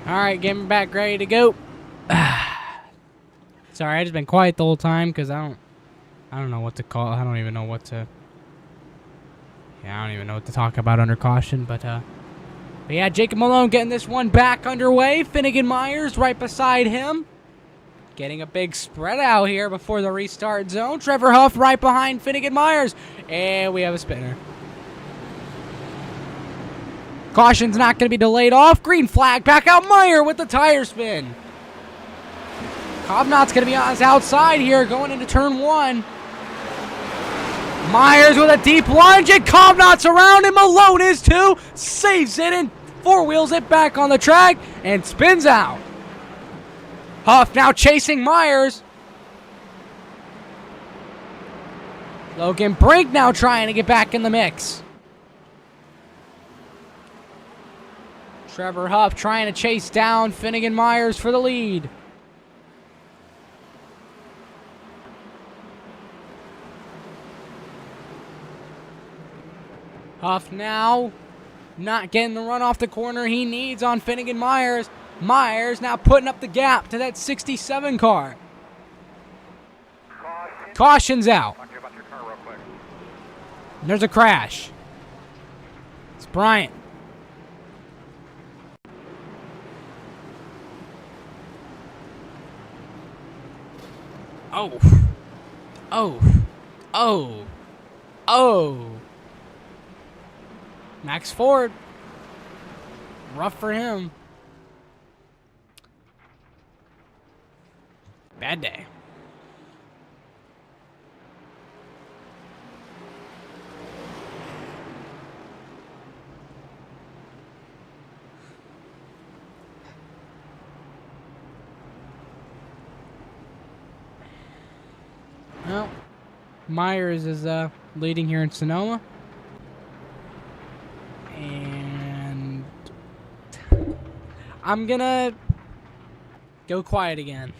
All right, getting back ready to go. Sorry, I just been quiet the whole time because I don't know what to call. I don't even know what to. Yeah, I don't even know what to talk about under caution, but yeah, Jacob Malone getting this one back underway. Finnegan Myers right beside him. Getting a big spread out here before the restart zone. Trevor Huff right behind Finnegan Myers. And we have a spinner. Caution's not going to be delayed off. Green flag. Back out Meyer with the tire spin. Cobnot's going to be on his outside here going into turn 1. Myers with a deep lunge, and Cobnot's around him. Malone is too. Saves it and four-wheels it back on the track and spins out. Huff now chasing Myers. Logan Brink now trying to get back in the mix. Trevor Huff trying to chase down Finnegan Myers for the lead. Huff now not getting the run off the corner he needs on Finnegan Myers. Myers now putting up the gap to that 67 car. Caution's out. There's a crash. It's Bryant. Oh. Oh. Oh. Oh. Max Ford. Rough for him. Bad day. Well, Myers is leading here in Sonoma. And I'm gonna go quiet again.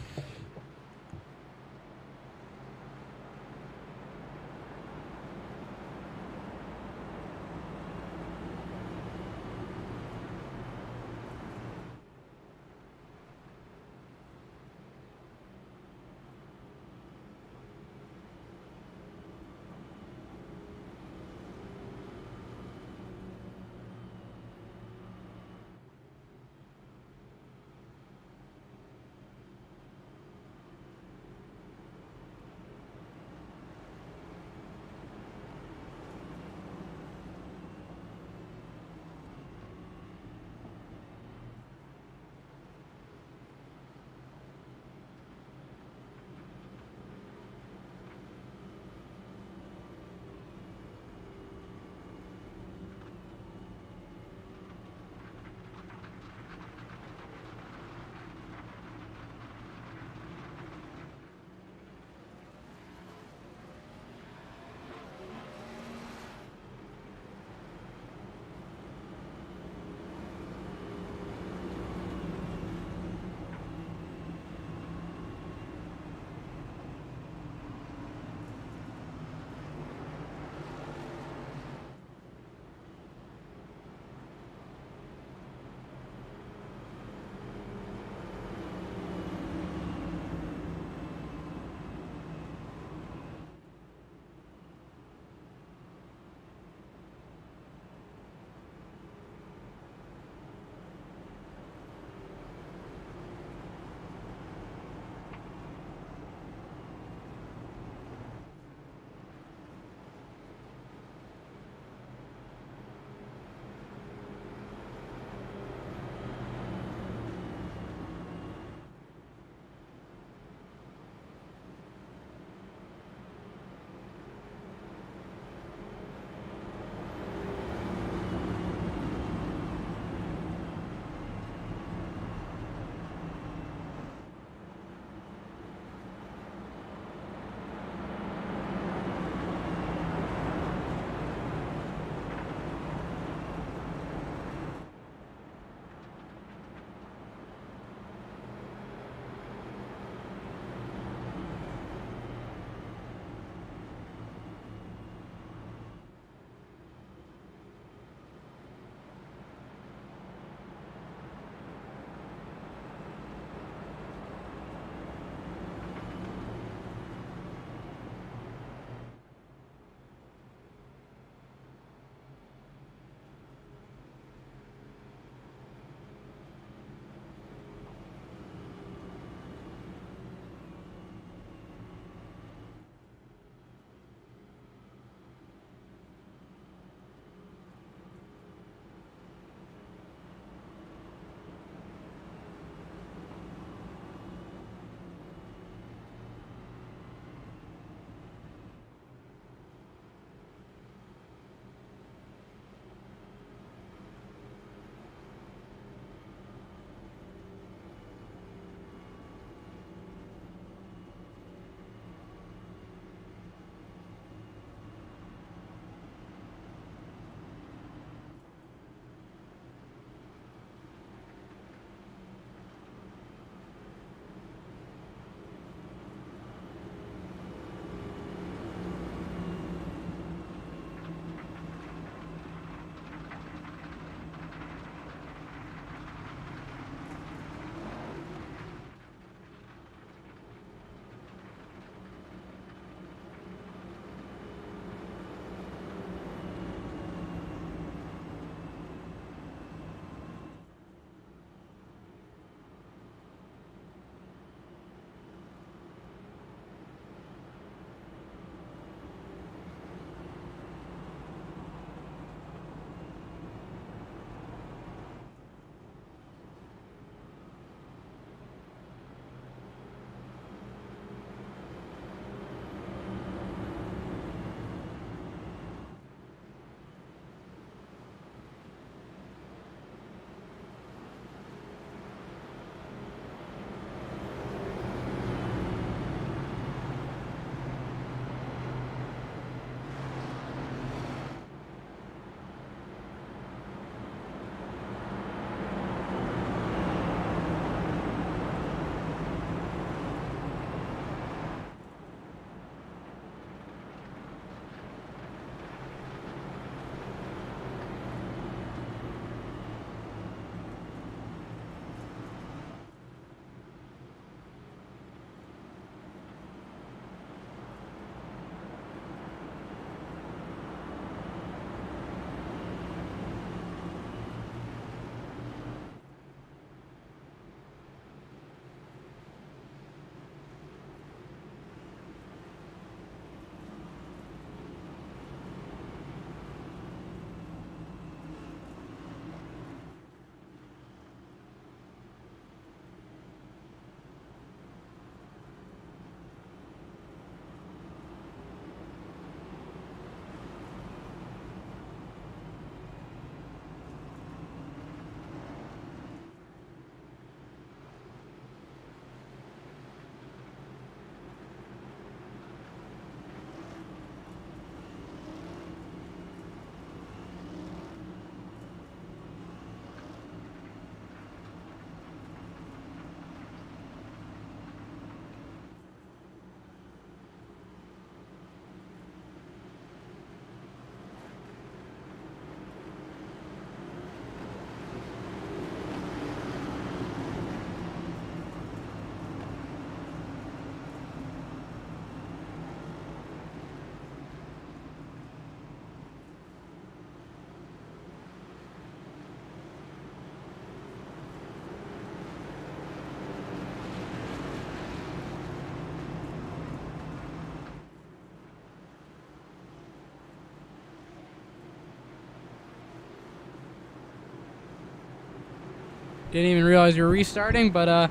Didn't even realize you were restarting, but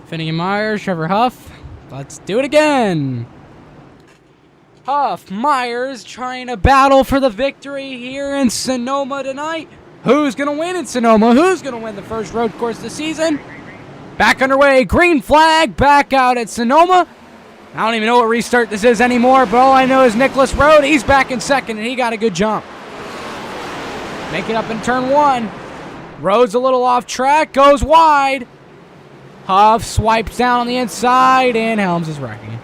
Finnegan Myers, Trevor Huff. Let's do it again. Huff, Myers trying to battle for the victory here in Sonoma tonight. Who's going to win in Sonoma? Who's going to win the first road course of the season? Back underway, green flag, back out at Sonoma. I don't even know what restart this is anymore, but all I know is Nicholas Road, he's back in second, and he got a good jump. Make it up in turn one. Road's a little off track, goes wide. Huff swipes down on the inside, and Helms is wrecking.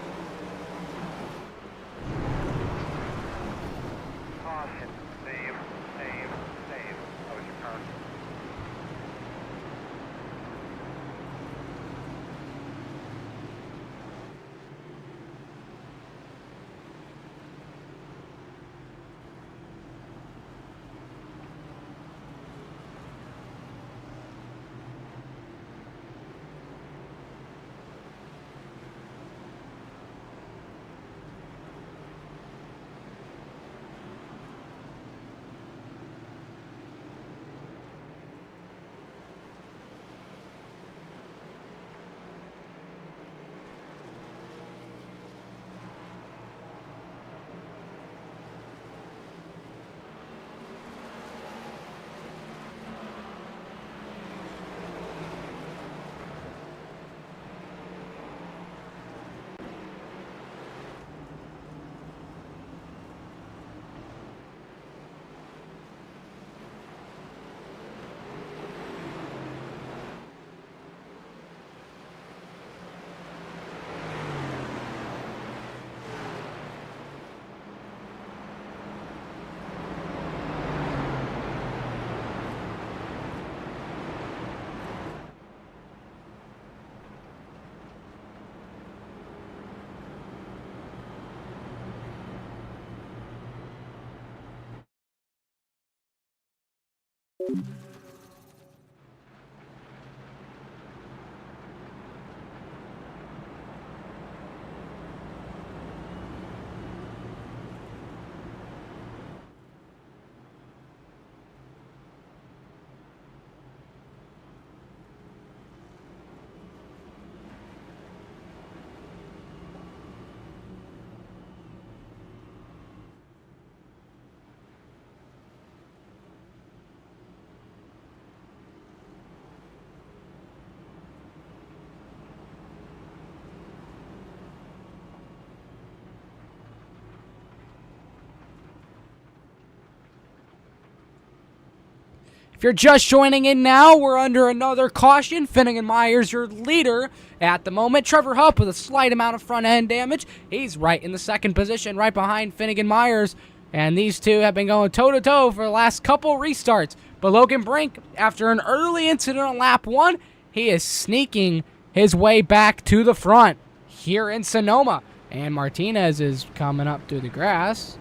If you're just joining in now, we're under another caution. Finnegan Myers, your leader at the moment. Trevor Huff with a slight amount of front end damage. He's right in the second position, right behind Finnegan Myers. And these two have been going toe-to-toe for the last couple restarts. But Logan Brink, after an early incident on lap 1, he is sneaking his way back to the front here in Sonoma. And Martinez is coming up through the grass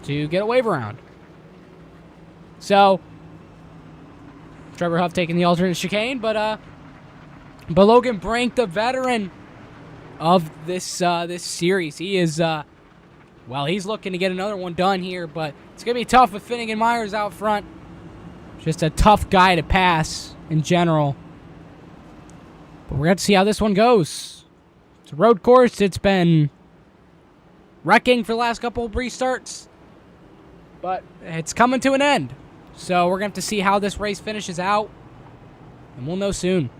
to get a wave around. So Trevor Huff taking the alternate chicane, but Logan Brink, the veteran of this this series, he is well, he's looking to get another one done here, but it's gonna be tough with Finnegan Myers out front. Just a tough guy to pass in general. But we're going to see how this one goes. It's a road course. It's been wrecking for the last couple of restarts, but it's coming to an end. So we're going to have to see how this race finishes out, and we'll know soon.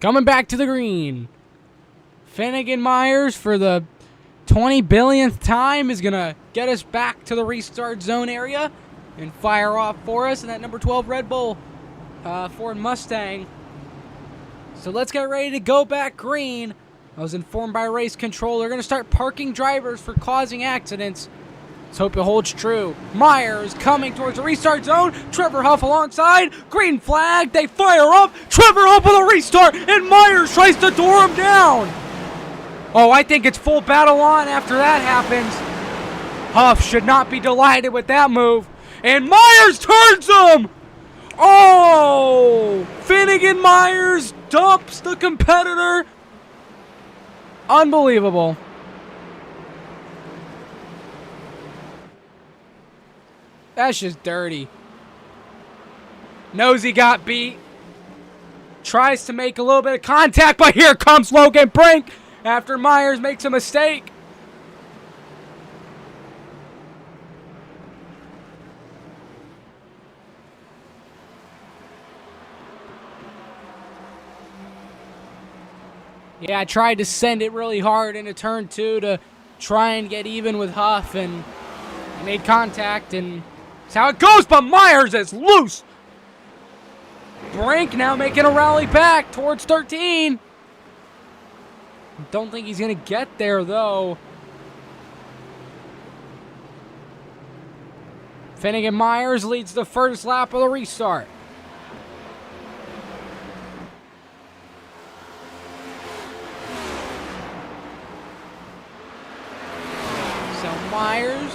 Coming back to the green. Finnegan Myers for the 20 billionth time is going to get us back to the restart zone area and fire off for us in that number 12 Red Bull Ford Mustang. So let's get ready to go back green. I was informed by race control they're going to start parking drivers for causing accidents. Let's hope it holds true. Myers coming towards the restart zone. Trevor Huff alongside. Green flag. They fire up. Trevor Huff with a restart. And Myers tries to door him down. Oh, I think it's full battle on after that happens. Huff should not be delighted with that move. And Myers turns him. Oh! Finnegan Myers dumps the competitor. Unbelievable. That's just dirty. Knows he got beat. Tries to make a little bit of contact, but here comes Logan Brink after Myers makes a mistake. Yeah, I tried to send it really hard into turn 2 to try and get even with Huff, and he made contact, and that's how it goes, but Myers is loose. Brink now making a rally back towards 13. Don't think he's going to get there, though. Finnegan Myers leads the first lap of the restart. Myers,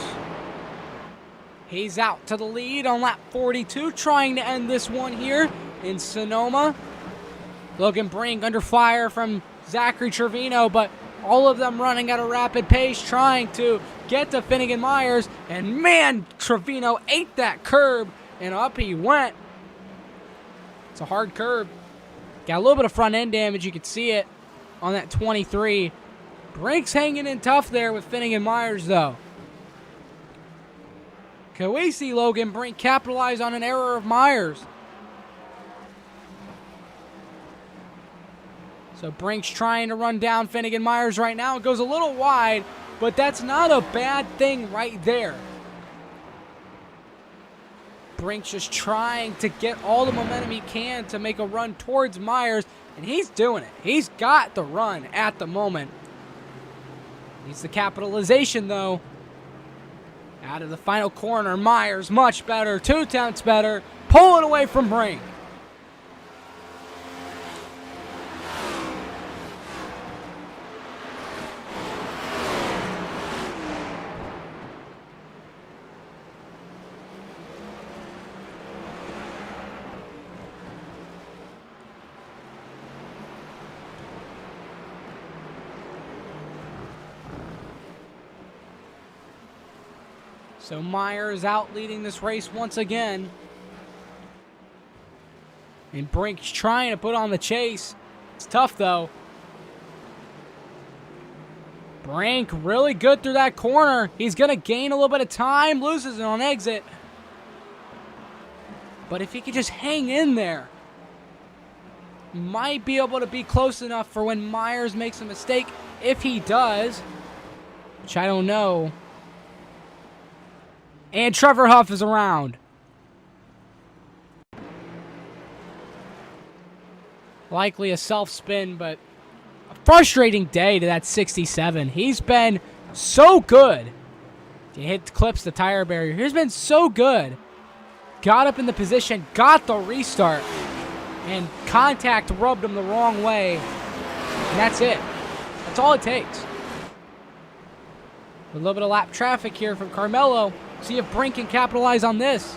he's out to the lead on lap 42, trying to end this one here in Sonoma. Logan Brink under fire from Zachary Trevino, but all of them running at a rapid pace, trying to get to Finnegan Myers, and man, Trevino ate that curb, and up he went. It's a hard curb. Got a little bit of front end damage, you could see it on that 23. Brink's hanging in tough there with Finnegan Myers, though. Can we see Logan Brink capitalize on an error of Myers? So Brink's trying to run down Finnegan Myers right now. It goes a little wide, but that's not a bad thing right there. Brink's just trying to get all the momentum he can to make a run towards Myers, and he's doing it. He's got the run at the moment. Needs the capitalization, though. Out of the final corner, Myers much better, 2/10 better, pulling away from Brink. So Myers out leading this race once again. And Brink's trying to put on the chase. It's tough, though. Brink really good through that corner. He's going to gain a little bit of time. Loses it on exit. But if he could just hang in there, might be able to be close enough for when Myers makes a mistake. If he does, which I don't know. And Trevor Huff is around. Likely a self-spin, but a frustrating day to that 67. He's been so good. He hit clips the tire barrier. He's been so good. Got up in the position, got the restart, and contact rubbed him the wrong way. And that's it. That's all it takes. A little bit of lap traffic here from Carmelo. See if Brink can capitalize on this.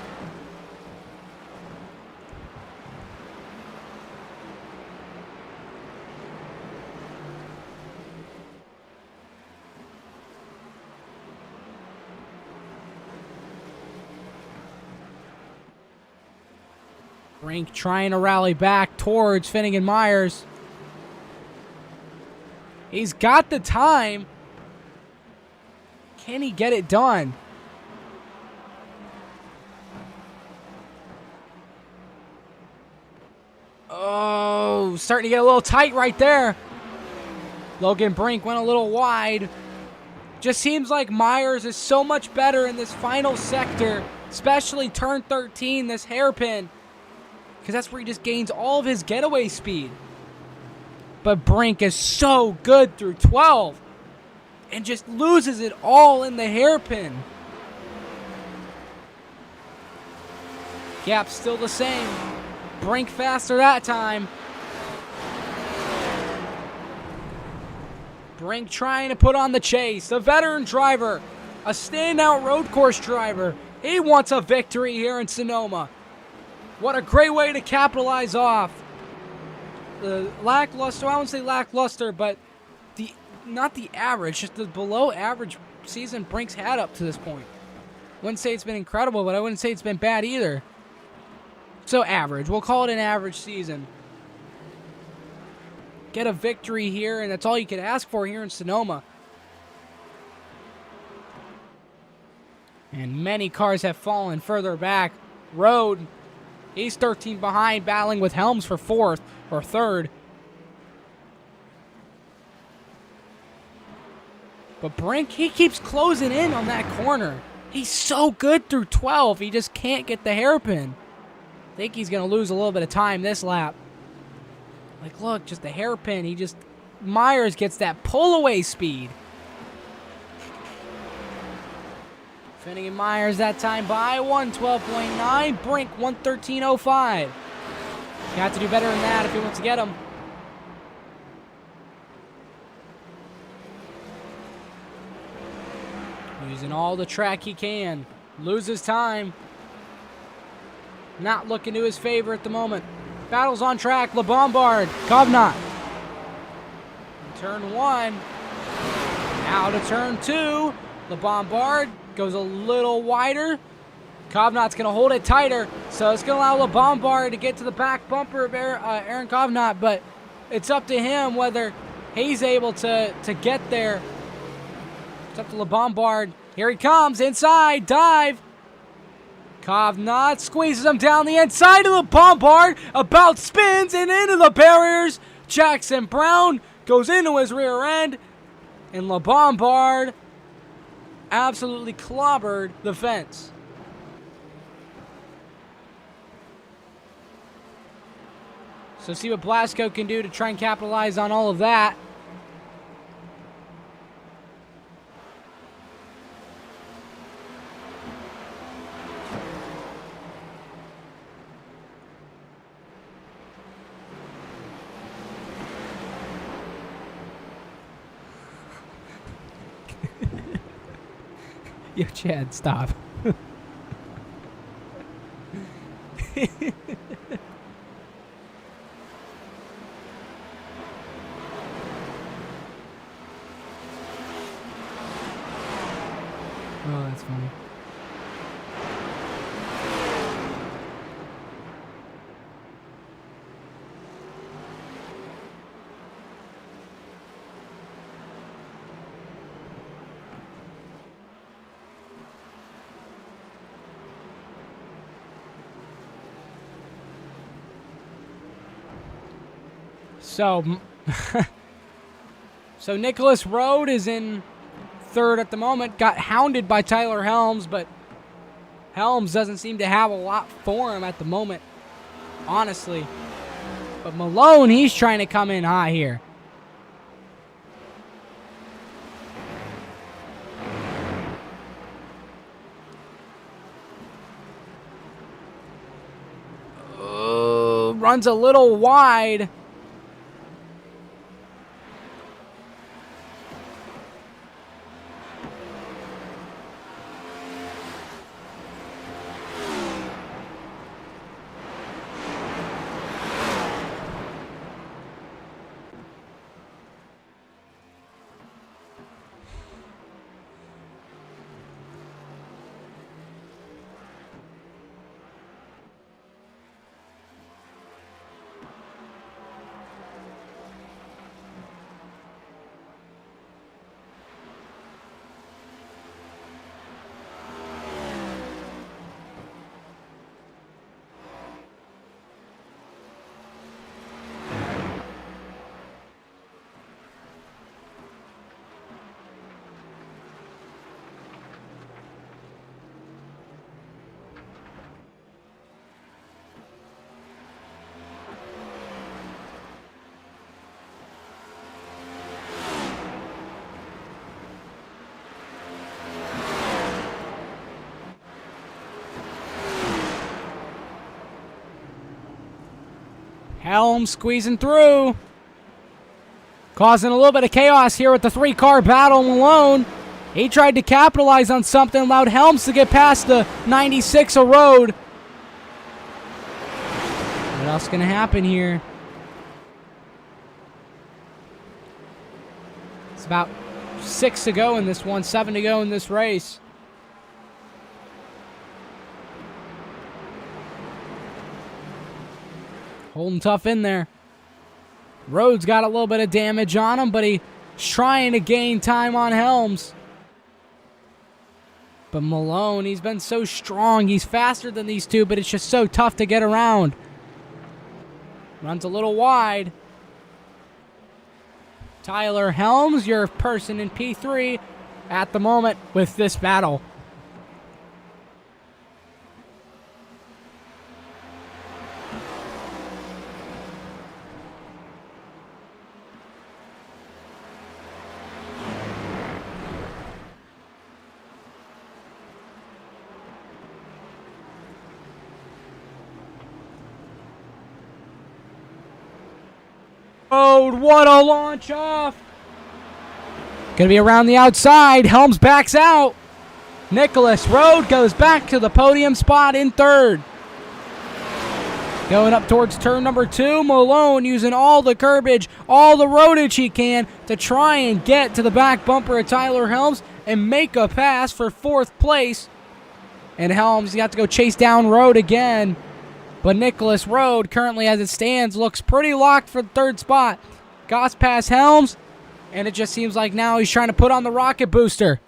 Brink trying to rally back towards Finnegan Myers. He's got the time. Can he get it done? Oh, starting to get a little tight right there. Logan Brink went a little wide. Just seems like Myers is so much better in this final sector, especially turn 13, this hairpin, because that's where he just gains all of his getaway speed. But Brink is so good through 12 and just loses it all in the hairpin. Gap's still the same. Brink faster that time. Brink trying to put on the chase. A veteran driver, a standout road course driver. He wants a victory here in Sonoma. What a great way to capitalize off the lackluster, I wouldn't say lackluster, but not the average, just the below average season Brink's had up to this point. Wouldn't say it's been incredible, but I wouldn't say it's been bad either. So average, we'll call it an average season. Get a victory here, and that's all you could ask for here in Sonoma. And many cars have fallen further back. Road, he's 13 behind, battling with Helms for 4th or 3rd. But Brink, he keeps closing in on that corner. He's so good through 12, he just can't get the hairpin. I think he's going to lose a little bit of time this lap. Like, look, just the hairpin. Myers gets that pull-away speed. Finnegan Myers that time by 112.9. Brink 113.05. Got to do better than that if he wants to get him. Using all the track he can. Loses time. Not looking to his favor at the moment. Battles on track. LeBombard. Kovnat. Turn 1. Now to turn 2. LeBombard goes a little wider. Kovnat's going to hold it tighter. So it's going to allow LeBombard to get to the back bumper of Aaron Kovnat. But it's up to him whether he's able to get there. It's up to LeBombard. Here he comes. Inside. Dive. Kovnat squeezes him down the inside of LeBombard. About spins and into the barriers. Jackson Brown goes into his rear end. And LeBombard absolutely clobbered the fence. So see what Blasco can do to try and capitalize on all of that. Yo, Chad, stop. Oh, that's funny. So Nicholas Road is in 3rd at the moment. Got hounded by Tyler Helms, but Helms doesn't seem to have a lot for him at the moment, honestly. But Malone, he's trying to come in hot here. Runs a little wide. Helms squeezing through. Causing a little bit of chaos here with the 3-car battle. Malone, he tried to capitalize on something, allowed Helms to get past the 96 of road. What else is going to happen here? It's about 6 to go in this one, 7 to go in this race. Holding tough in there. Rhodes got a little bit of damage on him, but he's trying to gain time on Helms. But Malone, he's been so strong. He's faster than these two, but it's just so tough to get around. Runs a little wide. Tyler Helms, your person in P3 at the moment with this battle. What a launch off. Gonna be around the outside. Helms backs out. Nicholas Road goes back to the podium spot in third. Going up towards turn number 2, Malone using all the curbage, all the roadage he can to try and get to the back bumper of Tyler Helms and make a pass for 4th place. And Helms, you have to go chase down Road again. But Nicholas Road, currently as it stands, looks pretty locked for the 3rd spot. Goss past Helms, and it just seems like now he's trying to put on the rocket booster.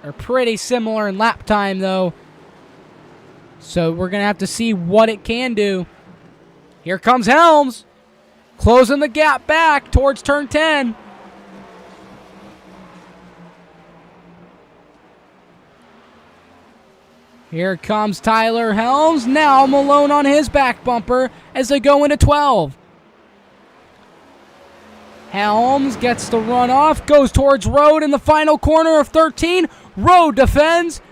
They're pretty similar in lap time, though. So we're going to have to see what it can do. Here comes Helms, closing the gap back towards turn 10. Here comes Tyler Helms. Now Malone on his back bumper as they go into 12. Helms gets the run off, goes towards Road in the final corner of 13. Road defends.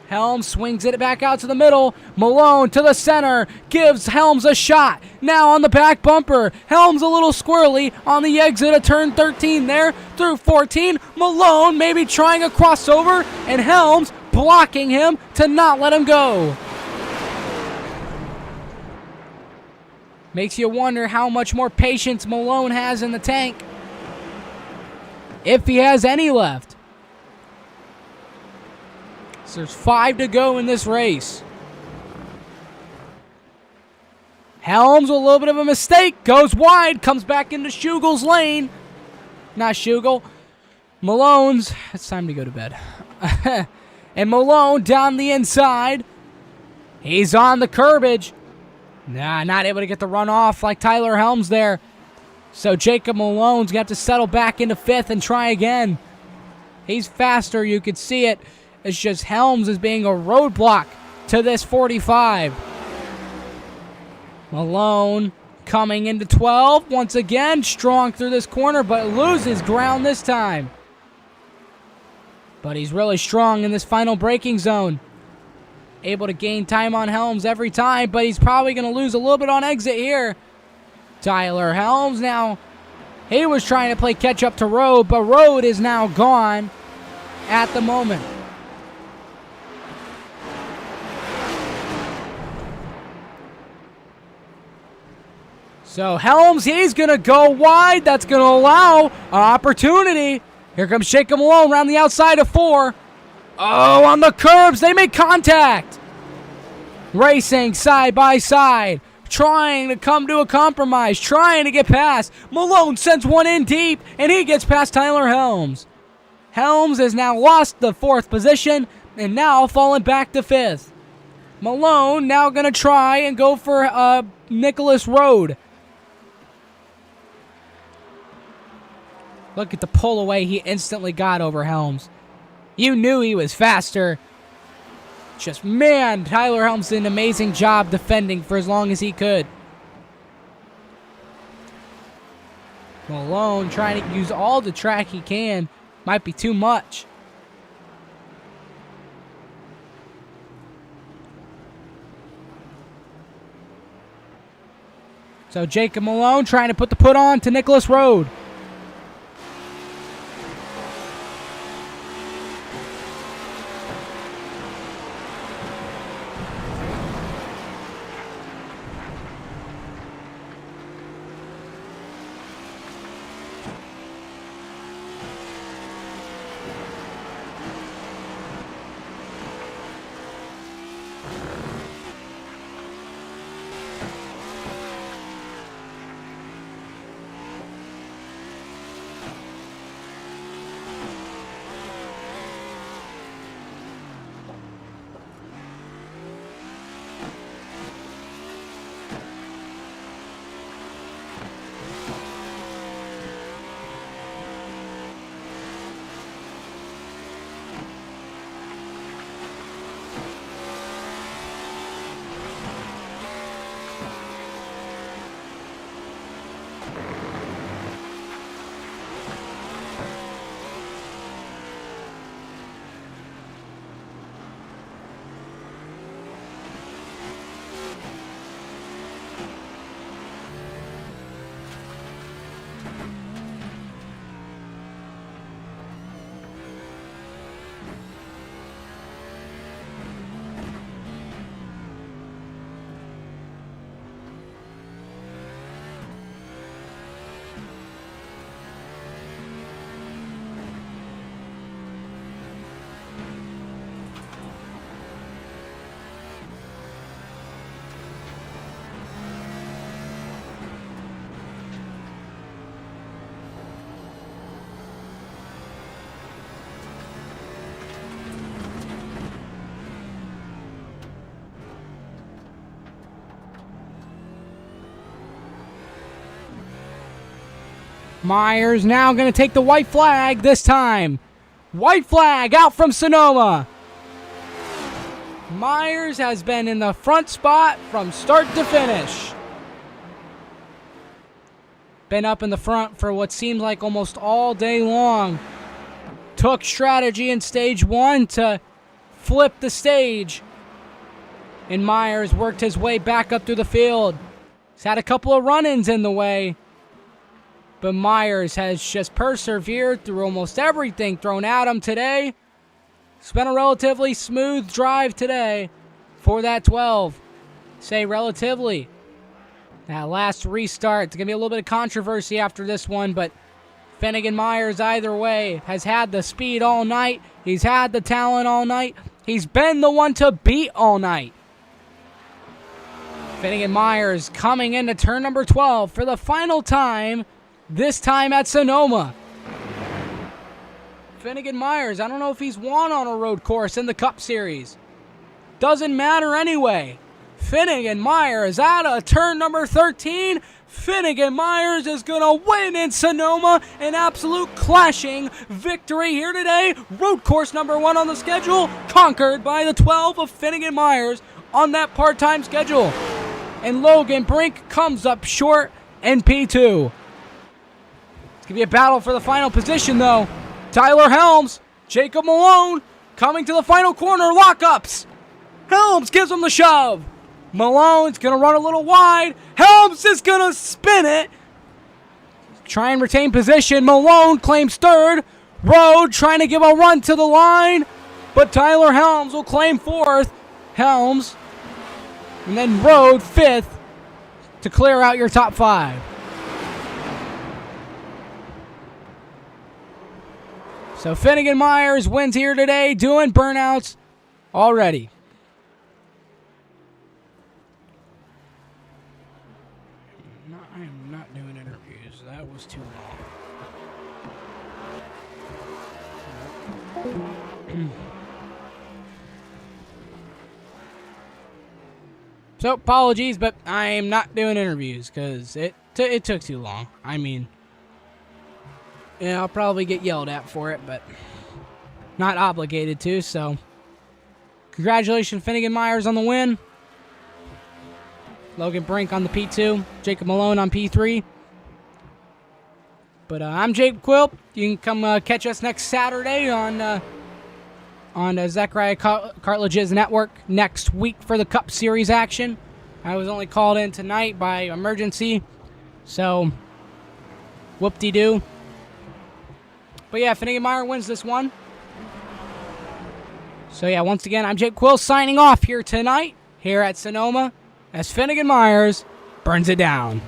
Helms swings it back out to the middle. Malone to the center, gives Helms a shot. Now on the back bumper. Helms a little squirrely on the exit of turn 13 there through 14. Malone maybe trying a crossover, and Helms blocking him to not let him go. Makes you wonder how much more patience Malone has in the tank. If he has any left. So there's 5 to go in this race. Helms with a little bit of a mistake. Goes wide. Comes back into Shugel's lane. Not Shugel. Malone's. It's time to go to bed. And Malone down the inside. He's on the curbage. Nah, not able to get the run off like Tyler Helms there. So Jacob Malone's got to settle back into 5th and try again. He's faster, you could see it. It's just Helms is being a roadblock to this 45. Malone coming into 12. Once again, strong through this corner, but loses ground this time. But he's really strong in this final braking zone. Able to gain time on Helms every time, but he's probably going to lose a little bit on exit here. Tyler Helms now, he was trying to play catch up to Road, but Road is now gone at the moment. So Helms, he's going to go wide. That's going to allow an opportunity. Here comes Jacob Malone around the outside of 4. Oh, on the curbs, they make contact. Racing side by side, trying to come to a compromise, trying to get past. Malone sends one in deep, and he gets past Tyler Helms. Helms has now lost the 4th position, and now fallen back to 5th. Malone now going to try and go for Nicholas Road. Look at the pull away he instantly got over Helms. You knew he was faster. Just, man, Tyler Helms did an amazing job defending for as long as he could. Malone trying to use all the track he can. Might be too much. So Jacob Malone trying to put the put on to Nicholas Rode. Myers now going to take the white flag this time. White flag out from Sonoma. Myers has been in the front spot from start to finish. Been up in the front for what seems like almost all day long. Took strategy in stage one to flip the stage. And Myers worked his way back up through the field. He's had a couple of run-ins in the way. But Myers has just persevered through almost everything thrown at him today. It's been a relatively smooth drive today for that 12. Say relatively. That last restart, it's going to be a little bit of controversy after this one, but Finnegan Myers either way has had the speed all night. He's had the talent all night. He's been the one to beat all night. Finnegan Myers coming into turn number 12 for the final time, this time at Sonoma. Finnegan Myers, I don't know if he's won on a road course in the Cup Series. Doesn't matter anyway. Finnegan Myers out of turn number 13. Finnegan Myers is going to win in Sonoma. An absolute clashing victory here today. Road course number 1 on the schedule, conquered by the 12 of Finnegan Myers on that part-time schedule. And Logan Brink comes up short in P2. It's going to be a battle for the final position, though. Tyler Helms, Jacob Malone coming to the final corner, lockups. Helms gives him the shove. Malone's going to run a little wide. Helms is going to spin it. Try and retain position. Malone claims third. Rode trying to give a run to the line, but Tyler Helms will claim fourth. Helms, and then Rode fifth to clear out your top 5. So Finnegan Myers wins here today, doing burnouts already. I am not doing interviews. That was too long. So apologies, but I am not doing interviews because it took too long. I mean, yeah, I'll probably get yelled at for it, but not obligated to, so congratulations, Finnegan Myers, on the win. Logan Brink on the P2, Jacob Malone on P3. But I'm Jake Quilp. You can come catch us next Saturday on Zachariah Cartledge's network next week for the Cup Series action. I was only called in tonight by emergency, so whoop-de-doo. But yeah, Finnegan Meyer wins this one. So yeah, once again, I'm Jake Quill signing off here tonight, here at Sonoma, as Finnegan Myers burns it down.